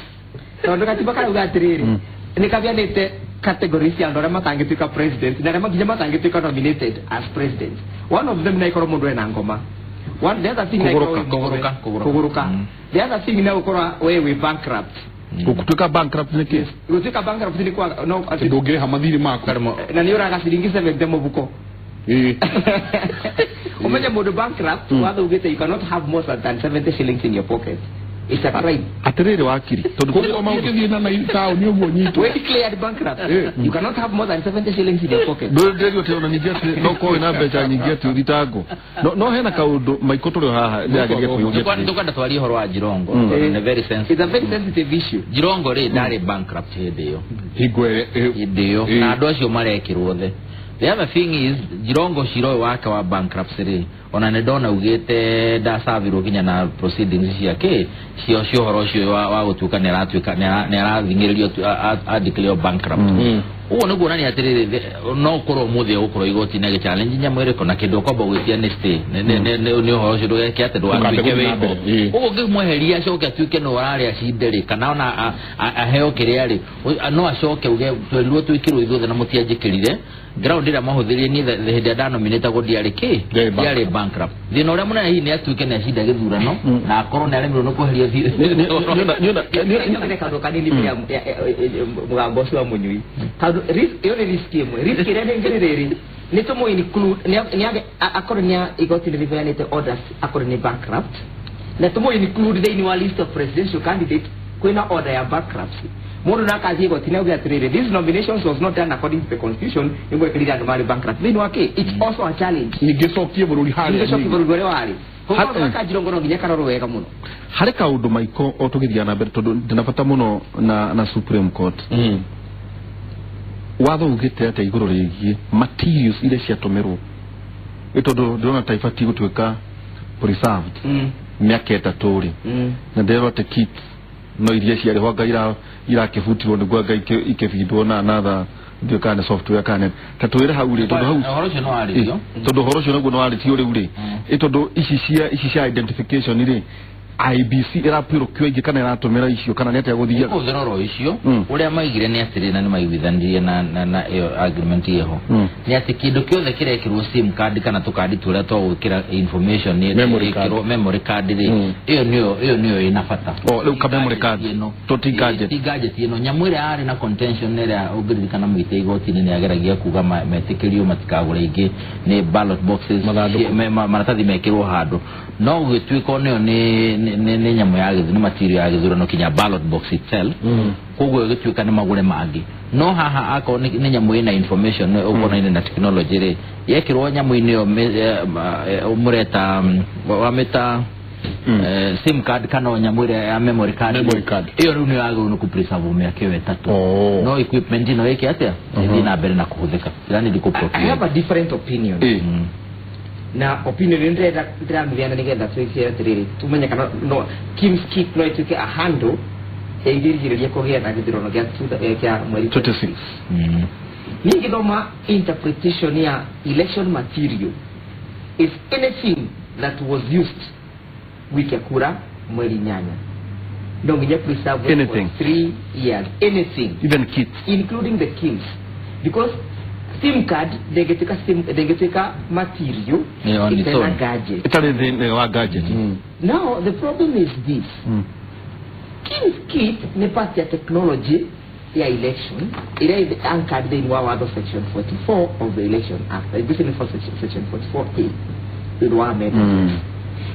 tondũ gatiba karauga atĩrĩrĩ nĩ kabianĩte categories ya andũ arĩa matangĩtuĩka president na arĩa nginya matangĩtuĩka nominated as president one of them nĩ ikorwo mũndũ ena ngoma one the other thing kũgũrũka the other thing nĩ gũkorwo we bankrupt gũtuĩka bankrupt nĩ kĩ gũtuĩka bankrupt nĩ kwa no ndũngĩrĩha mathirĩ maku na nĩ ũraga ciringi 70 mũbuko umenye mũndũ bankrupt wathaugĩte you cannot have more than 70 shillings in your pocket it's a crime atĩrĩrĩ wakiri tondũ kũrĩa maũkĩthiĩ na taũni ũguo nyitwo we declared bankrupt you cannot have more than 70 shillings in your pocket ndĩrĩrio tĩ ona ningĩ atĩ no kũrĩ na mbeca nyingĩ atĩ thitango no hena kaũndũ maiko tũrĩ haha ndĩagĩrĩire kũyũria tũkwenda twarie ũhoro wa Jirongo it's a very sensitive issue Jirongo rĩ ndarĩ bankrupt hĩndĩ ĩyo na andũ acio marekĩrwo the other thing is Jirongo ciro wake wa bankruptcy rĩ ona nĩ ndona ugĩte ndacavirwo kinya na proceedings ciake cio ũhoro ũcio wa gũtuĩka nĩ arathingĩrĩrio declare bankrupt uwo no gona ni atirire no koro muthi ukoro igoti na challenge nyamwere kona kindo kwa bogwetia next ne ho cido yake ate do andike weko uwo ngimweheria coke atuike no arari acindere kana ona aheo kiriari no acoke uge tweruo twikirwo igothe na mutianjikirire ground ira mahuthirie ni the hinde da nominate go diari bankrupt thina uria munene hi ni atuike na acinda githurano na akorwo ni aremirwo no kuheria thire nyona kando kanini pia mugambo cio munyui kando risk yo ni risk imwe risk ire ngiriri ni tomo include ni akorwo ni igoti riveanite orders akorwo ni bankrupt na tomo include the annual list of presidential candidates kwina order ya bankruptcy mundu nakazi igoti na ugatirire these nominations was not done according to the constitution ingwe kirira ndo mari bankrupt thini wake it's also a challenge ni gicokie bururi hari ni gicokie bururi wari hata jirongono nginya karoro wega muno hari kaundu maiko otugithia na mbere tondu ndinabata muno na Supreme Court watho ugite ate iguru rigie materials ile ciatumirwo itondo ndona taifa ti gutwika preserved miaka itaturi na ndero te kit no iria ciari ho ngaira irakibutirwo niguo ngai ikebindwo na another ndio kana software kana tatwira hauri tondu hau horocio no ario tondu horocio no guno ari ti uri uri itondo ici cia identification iri IBC irapiro kwengi kana iratumira icio kana nete guthia ko zero icio uria maigire ni atiri na ni maiguithanirie na agreement yeho ni ati kindu kiothe kirekirwo sim card kana tukadi turia twagwikira information ni memory card ri iyo niyo inafata leu ka memory card toti gadget ino nyamwire ari na contention nera ugiriri kana mwite igoti ni ageragia kuga metikirio matikagura ingi ni ballot boxes maratathi mekirwo handu no gitwiko niyo ni nyamu ya githuni material ya githurano kinya ballot box itself kugwe gitwika ni magure magi no haha ako ni nyamu ina information uko na technology ri yekirwo nyamu ino umureta wameta sim card kana nyamwire ya memory card iyo ru ni yago no kupreserve miaka wetatu no equipment ino yake atia ndi na mbere na kuhuthika yani ndiko I have a different opinion na opinion ndira mbiana nigenda twikira tiriri tumenya kana no Kim's Kit no ituke a handle engirigiria kugea na githurano gya kya mweri 26 ningi doma interpretation ya election material if anything that was used wikakura mweri nyanya don't get preserved anything for 3 years anything even kits including the kids because SIM card they get material it's a gadget it's a gadget now the problem is this Kim's Kit ne part ya technology ya election it is anchored in one section 44 of the election act this is for section 44A it was made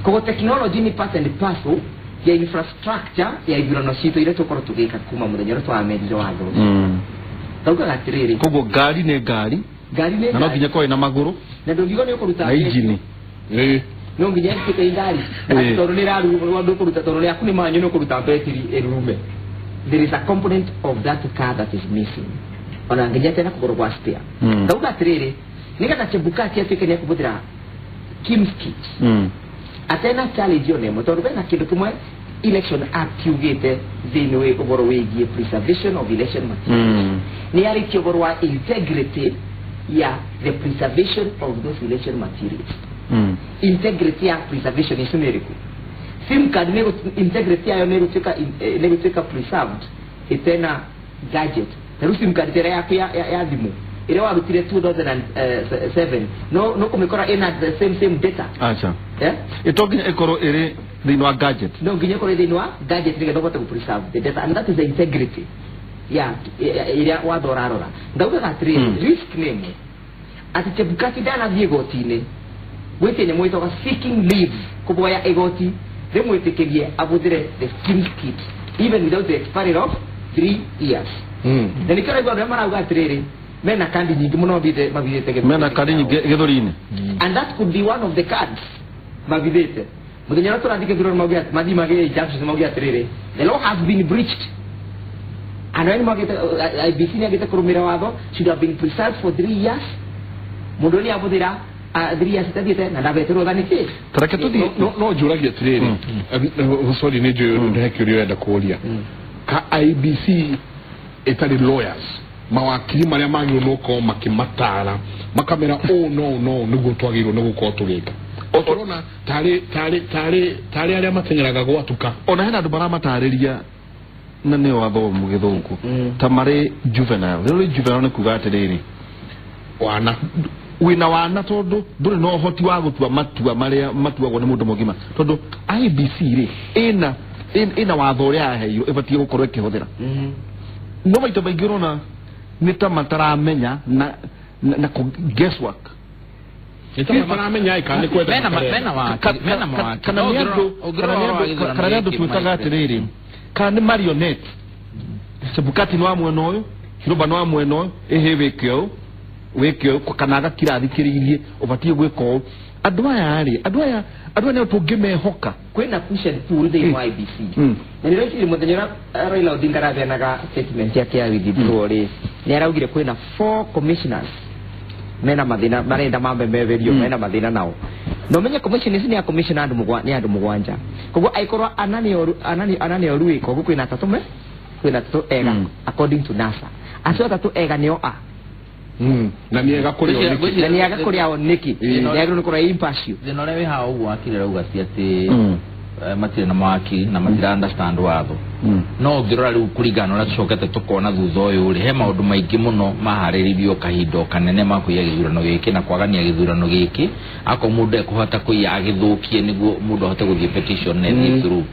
kwa technology ni part and parcel ya infrastructure ya igurano cito ile tukoro tugika kuma muthenya rwo twamenje watho dauka gatiriri kogo gari ne gari na no ginya ko ina maguru na ndogigo ni kuruta na engine no ginya kite ngari toro ni raru wado kuruta toro ni akuni manyo no kuruta battery erume there is a component of that car that is missing ona ginya tena kugorwa spare dauka gatiriri nikata chebukati atike ni kubudira Kim's Kit atena challenge yo nemo tondu bena kindu kimwe election act yugite thini we uboro wigie preservation of election materials ni ari kigoro wa integrity ya the preservation of those election materials integrity ya preservation is numerical sim card nego integrity ya nego tika preserved itena gadget na sim card tera ya dimu ile wa rutire 2007 no kumekora ina the same data acha itogi ekoro ere dino gadget no ginye kore dino gadget nige dogo to preserve the data and that is the integrity ile wa dorarora ndauka katri risk name ati chebukati dana viegotine wete ne moito seeking leave kuboya egoti demo itekegie abudire the Kim's Kit even without the expiry of 3 years then ikara gwa mara ugatrere mena kandi nyingi muno bide mabidete mena kandi nyingi githurine and that could be one of the cards mabidete muthenya rwo turandike thurano maugia madi mage junction maugia trere the law has been breached and when mage IBC ni agete kurumira watho should have been preserved for 3 years mudoni abudira 3 years tabite na dabetero dhanike tarake tudi no juragia trere sorry ne jo ndeke rio enda kuolia ka IBC etali lawyers mawakiri maria magirwo makimatara makamera no niguo twagirwo niguo tugika okorona tari aria matengeraga gwatuka ona hena andu maramatariria na ne wathomu githungu ta mari juvenile rero juvenile ne kuga atiriri wana wina wana tondu nduri no hoti wa gutua matua maria matuagwo ni mundu mugima tondu IBC ri ina watho ria aheirwo ibatie gukorwo ikihuthira no maito baingi rona ni ta mataramenya na guesswork Ita maramenya ikane kwenda kana ndu twitaga atiriri kana marionette Chebukati no amwe noyo Kiroba no amwe noyo wekyo kana agakirathikiririe ubatie gwiko andu aya ne tungimehoka kwena cushion pool they IBC na rero kiri muthenyera Raila Odinga rathanaga statement yake ya withdraw ri ni araugire kwena 4 commissioners mena mathina marenda mambe meverio mena mathina nao no menye commission ici ni ya commissioner andu mugwanja koguo aikorwa anani oru iko kwina tatume kwina tatu ega according to NASA acio tatu ega nio a na niega kuria oniki niagiro nikora impasio thina ria wi ha uguo akire rauga ti ati matire na mawaki na matira understand watho no ngirora riu kuringana na tucokete tukona thutha uyu ri he maundu maingi muno mahariririo kahindo kanene makuya githurano giki na kwagania githurano giki ako mundu ekuhota kuya agithukie niguo mundu ahote guthie petition na thi through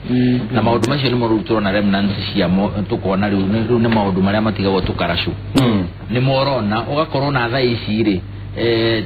na maundu macio ni morutwo na remnants ciamo tukona riu ni maundu maria matigagwo tukarashu ni morona ugakorwo na thaa ici ri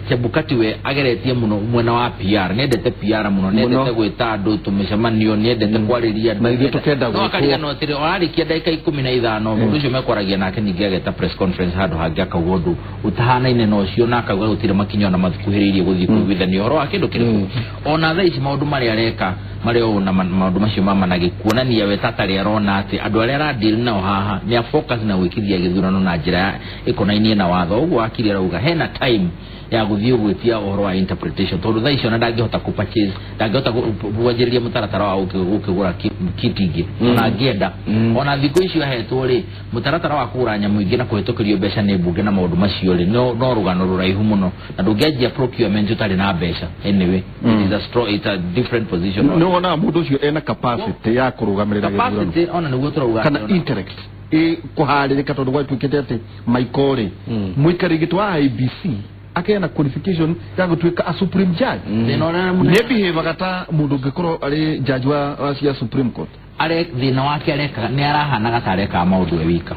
Chebukati we ageretie muno mwena wa PR nendete PR muno nendete gwita andu tumicemanio nendete kwariria na ithu tukenda no akariga no tiri orarikia ndagika 15 mundu ucio mekwaragia nake ningi ageta press conference handu hangi akauga undu utahanaine no cio na akauga gutire makinyo na mathikuhiririe guthii kuigwithania oro akindu kiriku ona thaa ici maundu mari areka mari o na maundu macio mamanagi kuonania we tatari arona ati andu aria radil nao haha ni focus na wikithia githurano na njira ikonainie na watho uguo akiri arauga hena time ya guthii gwitia uhoro wa interpretation tondu thaa icio na ndangihota kupurchase ndangihota kuwanjiriria mutaratara wa ukigura kitingi ona ngienda ona thikũ icio ahetwo ri mutaratara wa kugura nyamu ingi na kuhitukirio mbeca ni mbunge na maundu macio ri no rugano ruraihu muno na ndungianjia procurement utari na mbeca anyway it is a different position no ona mundu ucio ena capacity ya kurugamirira githurano capacity ona niguo turauga kana intellect kuharirika tondu gwatuikite ati Michael muikari gitwa IBC akena qualification ya gutwika a supreme judge ne behave agata mundu ngikoro ari judge wa cia supreme court are thina wake areka ni arahana gatareka maundu ewika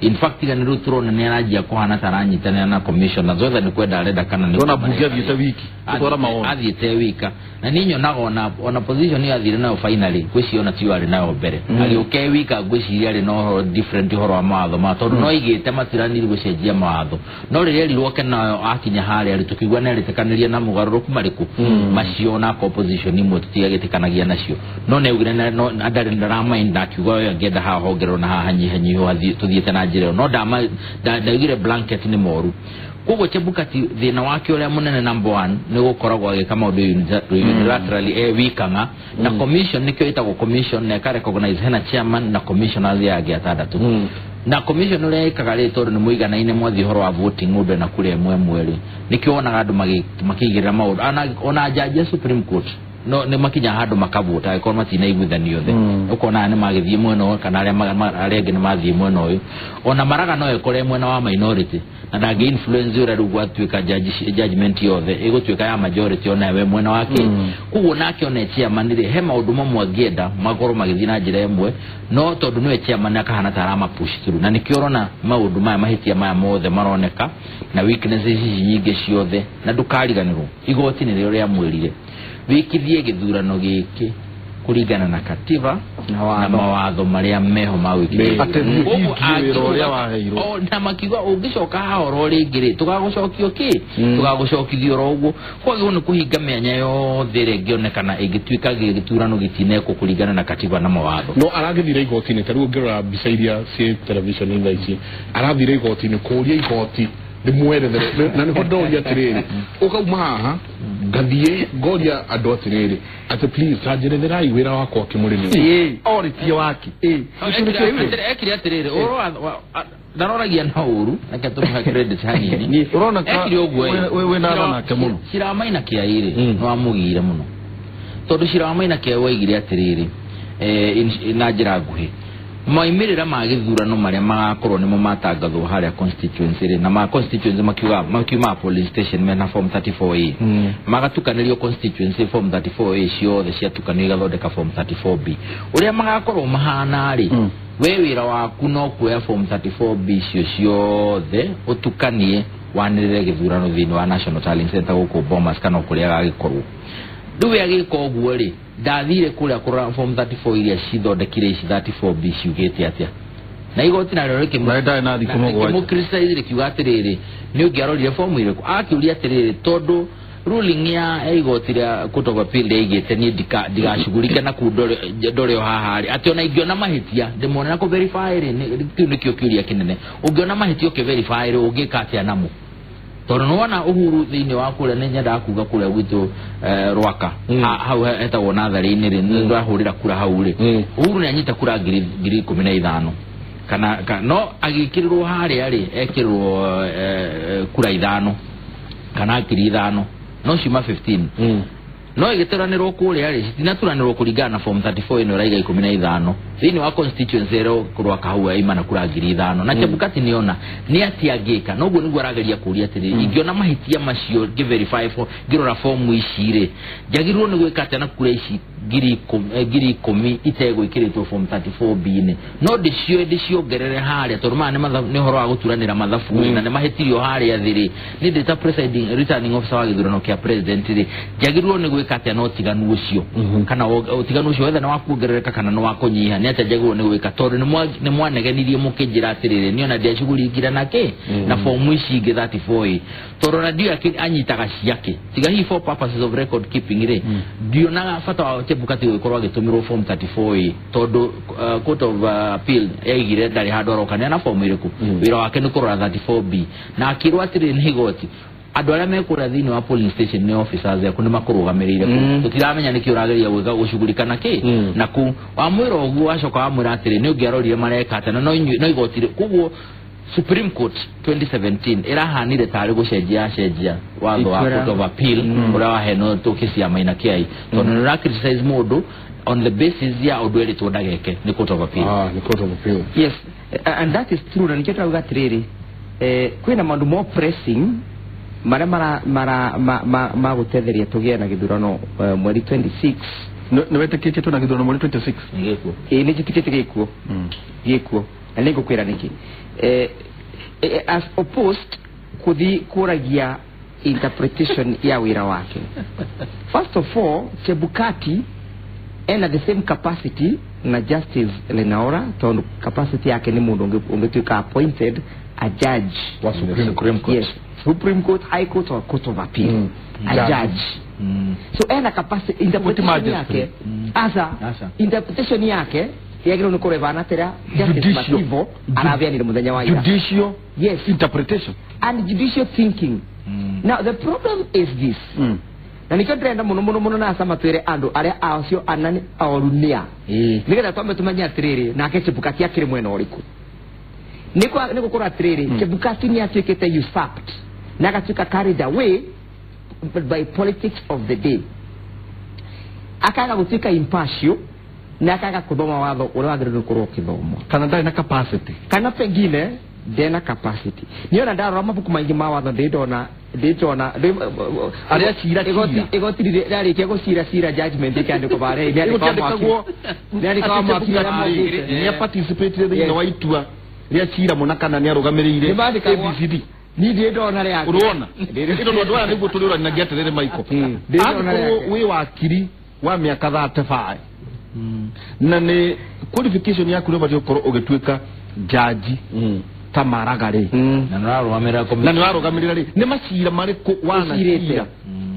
in fact ga ni rutrona ni arajia kuhana taranyitana na commissioner zothe ni kwenda arenda kana ni ona bunge thiete wiki tora maona athiete wika na ninyo naona ona position ya thire nayo finally kwiciona ti ari nayo mbere ali okay wika gwiciria ari no different horo amatho matondu no igite matiraniri gucenjia matho no riria riroke nayo akinya hari ari tukigwa na ritekaniria na mugaruruku mariku macio na opposition imwe tutiagitikanagia nacio no neugire no andari ndarama indakiuga yo ngenda ha hongero na ha hanyi ho tuthiete na njira no ndagire blanket ni moru koguo Chebukati thina wake uria munene number 1 ni gukoragwo agika maundu unilaterally wikanga na commission nikyo itagwo commission na recognize hena chairman na commissioners yake atandatu na commission uria ikaga ri ni muiganaine mwathi horo wa voting ng'ombe na kule mweri nikyo onaga andu makigirira maundu ona judge Supreme Court no ne makinya handu makavota aikoro matina iguthanio the ukona ne magithie mweno kana aria ngi ne mathie mweno uyu ona maraga no ekore mwena wa minority na ndagi influence ura rugwa twika judgment yothe igutwika ya majority ona we mwena wake kuo nake ona chairman ri he maundu mamwe ngienda magoro magithie na njira imwe no tondu niwe chairman akahana tarama push through na nikiorona maundu maya mahitia maya mothe maroneka na weaknesses nyingi ciothe na ndukariganirwo igoti ni rio mwirire wikithie githurano giki kuringana na katiba na mawatho maria meho mawikithie uria waheirwo na makiwa ungicoka hahoro ringiri tugagucokio ki tugagucokithio roguo kwagwo ni kuhinga mianya yothe ringionekana igitwika githurano gitineko kuringana na katiba na mawatho no aragithire igoti-ini taru ngirora mbica iria ci television ici arathire igoti-ini kuria igoti ndimwerethere na niho ndoria atiriri ukauma haha gathie goria ando atiriri ati please tajeretherai wira wakwa kimurimi oritie wake ekire atiriri oro ndaroragia na uru nakatuma credit hanini urona ka we na rona kemuno Shiramaina kiaire no amugire muno tondu Shiramaina kia waigire atiriri na njira nguhi maimirira ma githurano maria magakorwo nimo matangathwo haria constituency na ma constituency makiuma police station mena form 34A magatukanirio constituency form 34A ciothe ciatukanio igathondeka form 34B uria magakorwo mahana ri we wira waku no kuoya form 34B ciothe utukanie wanirire githurano thini wa National Tallying Center guku Bomas kana kuria gagikorwo duwe agiko guo ri ndathire kuria kura form 34 iria cithondekire ici 34B ciugete atia na igoti na rero kimwe na thikumo gwa kimukristaizire kiuga atiriri ni ungiarorire form ire akiuria atiriri tondu ruling ya igoti ria kutoka pile igete ni digashugulika na kudore hahari ationa igiona mahitia ndemona ko verify ni kio kiuria kinene ungiona mahitia ke verify ugika atia namo tondu nona uhuru thini wa kule nenya ndakuga kule gwitu rwaka hau eta wona thari-ini ri ndahurira kura hau ri uhuru ni anyita kura 15 kana no agikirirwo haria ri ekirwo kura 5 kana 5 no shima 15 no igiteranirwo kuria ri tinaturanirwo kuringana form 34 ino raiga 15 thini wa constituency ero kurwa kahua imana kura 5 na Chebukati niona ni atiagika no guo niguo arageria kuria atiri ingiona mahitia macio verify for girora form icire jagirwo ni gwikate na kura ici 10 itego ikiritwo form 34B ne no dicio gerere haria torumane ni horo wa guturanira mathafu na ne mahitirio haria thiri ni data presiding returning officer wa githurano kia president ri jagirwo ni gwikate no tiganu ucio kana tiganu ucio wetha na wakugerereka kana no wakonyiha ni atajagirwo ni gwika tondu ni mwanegenirie mukinjira atiriri ni ona dia shuguli igira nake na form ici 34 tondu radio anyitaga ciake tiga hi for purposes of record keeping ri dio na fata wa Chebukati wikorwa gitumirwo form 34 tondu court of appeal yaigire ndari handu arokania na form iriku wira wake ni kurora 34B na akirwa atiri ni igoti andu aria mekura thini wa polling station ni officers yaku ni makurugamirire tutiramenya niki urageria gwika gushugulika naki na ku wamwira oguo acoka wamwira atiri ni ungiarorire marekata na no igoti kuguo Supreme Court 2017 irahanire tari gucenjia watho wa court of appeal ura waheno tukisia maina kiai tondu ra criticize modu on the basis ya odweli tondageke ni court of appeal ni court of appeal yes and that is true na niketa ugatiriri kwina mandu more pressing mara gutetheria tugia na githurano mweri 26 no wetekete tu na githurano mweri 26 ngekuo ni jitikete gekuo alengo kwera niki as opposed kuthi kuragia interpretation ya wira wake first of all Chebukati ena the same capacity na Justice Lenaora tondu capacity yake ni mundu ungetuka appointed a judge wa Supreme Court yes Supreme Court, High Court or Court of Appeal a judge so ena capacity interpretation yake asa interpretation yake yagiro no korevana tera justice masivo arabia ni muthenya wa judicial yes interpretation and judicial thinking now the problem is this na nikyo trenda muno na sama twere andu aria acio anani aorunia nigetha twambe tumanya atiriri na Chebukati akiri mwena uriku niko kora atiriri Chebukati ni atuikete usurped na agatuika carried away by politics of the day akaga gutuika impartial na akaga kuthoma watho uria wagiriru kurwo kithomo kana ndari na capacity kana pengine ndena capacity niona ndarora mabuku maingi ma watho ndona aria cira igoti riri kia gucira judgment ikandiko bare ni participate thini wa itua ria cira muna kana ni arugamirire ABCD ni ndona ria urona ndo ndo niguo tulira na giaterere maiko we wakiri wa miaka 35 na ni qualification yaku no batio koro ugetuika judge tamaragare na narugamirira ri ni macira mariku wanacira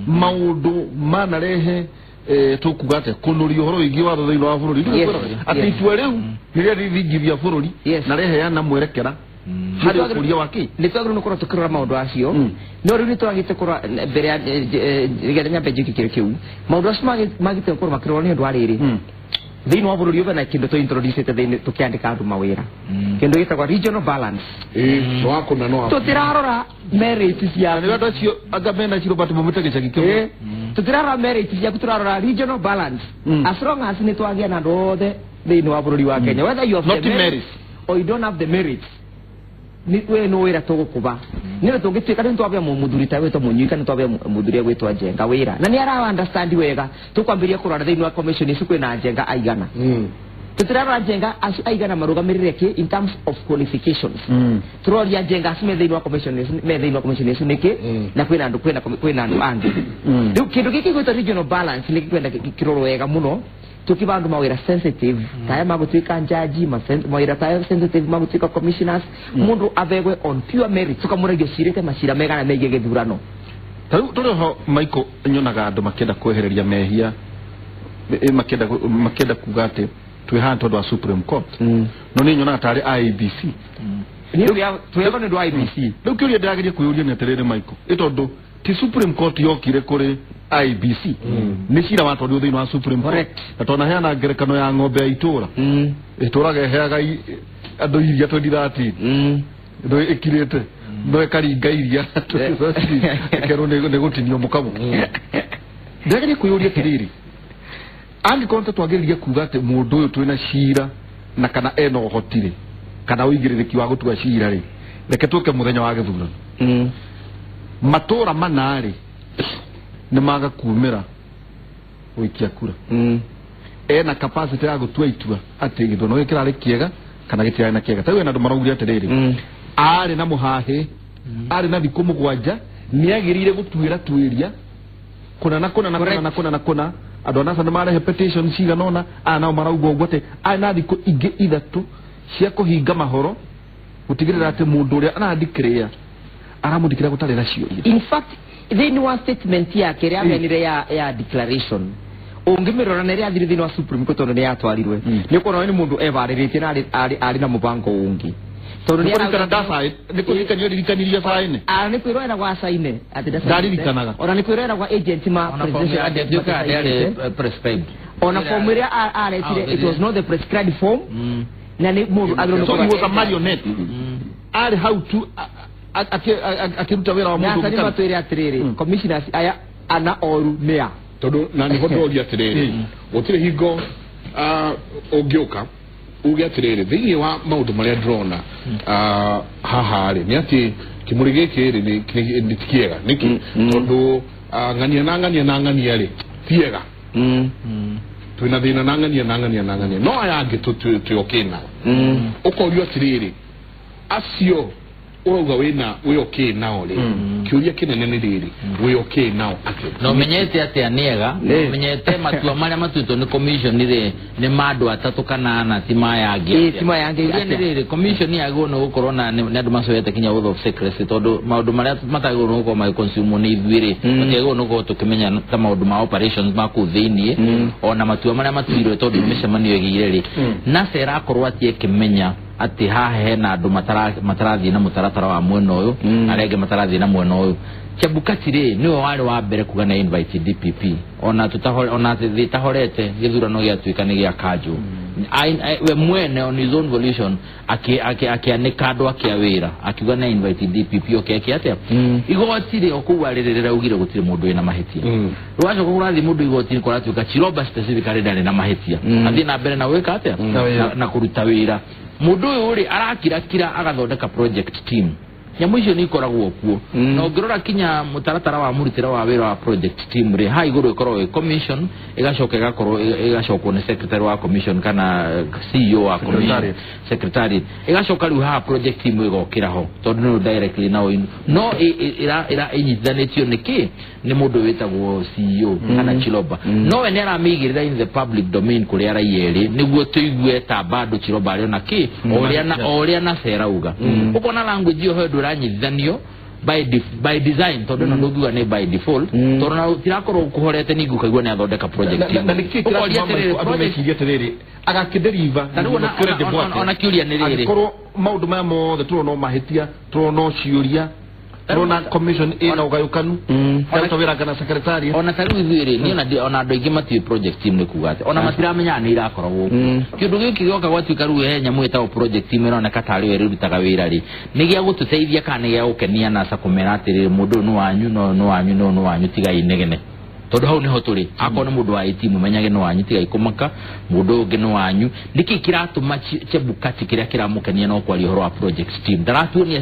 maundu manarehe tukugate kunurio horo igi watho thini wa bururi ati itua riu niria rithingithia bururi na rehe yana mwerekera hari ukuria waki ni twagru no kora tukira maundu acio no riu ni twagite kora mbere ya rigerenya pejiki kirekiu maundu acio magite kora makirwo ni ndu ariri thini wa bururi na kindu to introduce thini tukiandika andu mawira kindu gitagwa regional balance no akona no tutirarora merit cia ni watu acio agamena ciro batu mumutege gikio tutirarora merit cia kuturarora regional balance as long as ni twagia na ndothe thini wa bururi wa Kenya whether you have not the merit or you don't have the merits ni we no wira tugukuba ni ro tungituika ni twabia mumuduri ta wetwa munyika ni twabia muduri wetwa Njenga wira na ni ara understand wega tukwambiria kurora thini wa commission ici kwina Njenga aigana tutirara Njenga aigana marugamirire ki in terms of qualifications turoria Njenga asime thini wa commission ici niki na kwina andu angi riu kindu giki gwitwa regional balance ni kwenda kiroro wega muno tukibandu mawira sensitive kaya magutuika njaji mawira kaya sensitive magutuika commissioners mundu avegwe on pure merit tukamuragio cirite macira mega na megie githurano turi ho Michael nyonaga andu makenda kwehereria mehia makenda kugate twi ha tondu wa Supreme Court no ni nyonaga tari IEBC tuyaga ni do IEBC riu kiuria ndirageria kuyuria ni atiriri Michael itondu ti Supreme Court yokire kuri IEBC ni cira watu ndio thini wa Supreme Court atona heana ngerekano ya ng'ombe ya itura itura heaga andu iria 2013 ndo ikirete ndo ekaringa iria kero ne gutinio mukamu ndagire kuyuria tiriri angi konta twagiriria kuga ati mundu uyu twina cira na kana eno hotire kana uigiririki wa gutua cira ri reke tuke muthenya wa githurano matura manari ni maga kumira wikia kura ena capacity ya gutua itua ati githono gikirari kiega kana gitira na kiega tawe na ndu marauria atiriri ari na muhahe ari na thikũ mũgwanja ni agirire gutuira tuiria kuna andu anasa ni marehe petition ciganona nao marauga ũguo ati na thikũ ingĩ ithatũ cia kũhinga mahoro gutigirira ati mundu uria anadiclare aramudikira gutari na ciuria in fact thini wa statement yake ria menire ya declaration ungimirora na ria thini wa Supreme Court ndo yatwarirwe ni kuona ni mundu evariritie na ari na mubango ungi tondu ni ara ndasa ni kuthikania ririkaniria saine ni kwirora gwa saine ati ndaririkanaga ona ni kwirora gwa agent ma presidential prescribed ona form ria aretire it was not the prescribed form na ni mundu agro so he was a marionette ari how to akiruta wira wa mundu kana matwire atiriri commissioners aya ana oru mea tondu na ni hodoria atiriri gutire hingo ungioka uge atiriri thini wa maundu maria drona haha ri ni ati kimuri giki ri ni tikiega niki tondu ngania na ngania ri tiega twina thina na ngania no ayange tuyokena ukorio atiriri acio uga wina we okay nao ri kiuria kinene ni riri we okay nao ati no menyete ati aniega menyete matua maria matuito ni commission ri ni madu atatu kana ana tima yangi ni riri commission yago no gukorwo na andu macoyete kinya oath of secrecy tondu maundu maria matago no gukorwo mai consume ni ithwiri matiago no gukorwo tukimenya ta maundu ma operations ma ku thiini ona matua maria matuirwe tondu mishemanio igire ri na sera akorwo ati ekimenya ati haha hena andu matarathi na mutaratara wa mwena uyu arege matarathi na mwena uyu Chebukati ri niwe wari wa mbere kuga na invite DPP ona thitahorete githurano giatuika ni gia kanju we mwene on his own volition akianika andu akiawira akiuga na invite DPP okay atia igoti ri okuwaririra ugire gutire mundu ina mahitia rwaje kurathi mundu igoti kuratuika Chiroba specifically ndari na mahitia athi na mbere na weka atia na kuruta wira mundu uyu ri arakira agathondeka project team nyamu icio ni ikoragwo kuo no ngirora kinya mutaratara wa murutira wa wira wa project team ri ha iguru ikorwo commission igacokwo ni secretary wa commission kana CEO wa commission secretary igacoka riu ha project team igokira ho tondu no directly no ira inyithanitio niki ni mundu witagwo CEO kana Chiroba no we nera migirira in the public domain kuri ara yeri niguo tuigue ta bado Chiroba ari na ki oria na sera uga ukona language yo hedu ranyithanio by design tondu no ndugiwa ni by default tondu na tirakoro kuhorete ni gukaigwa ni athondeka project na nikikira adumeki yeterere agakideriva ona kiuria ni riri akoro maundu maya mothe turono mahitia turono ciuria Rona commission ina ugayukanu kana wira kana secretary ona taru ithiri ni ona andu aingi mati project team ni kugate ona matiramenya ni irakorwo kindu giki gioka gwatuika ru henya mwita o project team ina oneka tari we rutaga wira ri ni gia gututeithia kana gia gukenia na sa kumera atiri mundu no wanyu tiga inegene tondu hau niho turi akona mundu wa team menyage no wanyu tiga ikumaka mundu ungi no wanyu niki kiratuma chebukati kiria kiramukenia no kwali horo wa project team daratu ni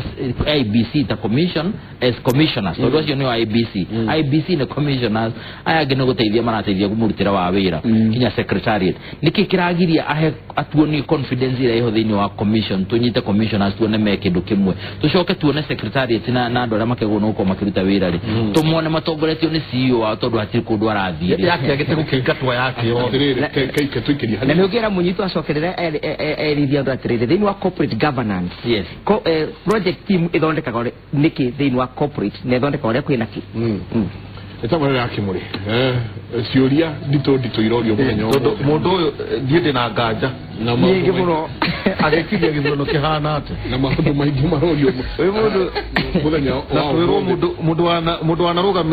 IBC ta commission as commissioners tondu acio ni IBC IBC ni commissioners aya gene guteithia marateithia kumurutira wa wira kinya secretariat niki kiragiria ahe atuoni confidence ira iho thiini wa commission tunyite commissioners tuone me kindu kimwe tucoke tuone secretariat na andu aria makegona uko makiruta wira ri tumone matongoretio ni CEO wa tondu kundu arathire yake agete gukigatwa yake yo kaike tuikiria na nogera munyito acokerera erithia ndatirire thini wa corporate governance yes project team ithondekaga niki thini wa corporate ne ithondekaga ore kwina ki etamara yake muri ciuria ndito irorio muthenya tondu mundu uyu ndiende na nganja na nyingi muno agekiria githono kihana ate na maundu maingi marorio we mundu muthenya na mundu wana rugamire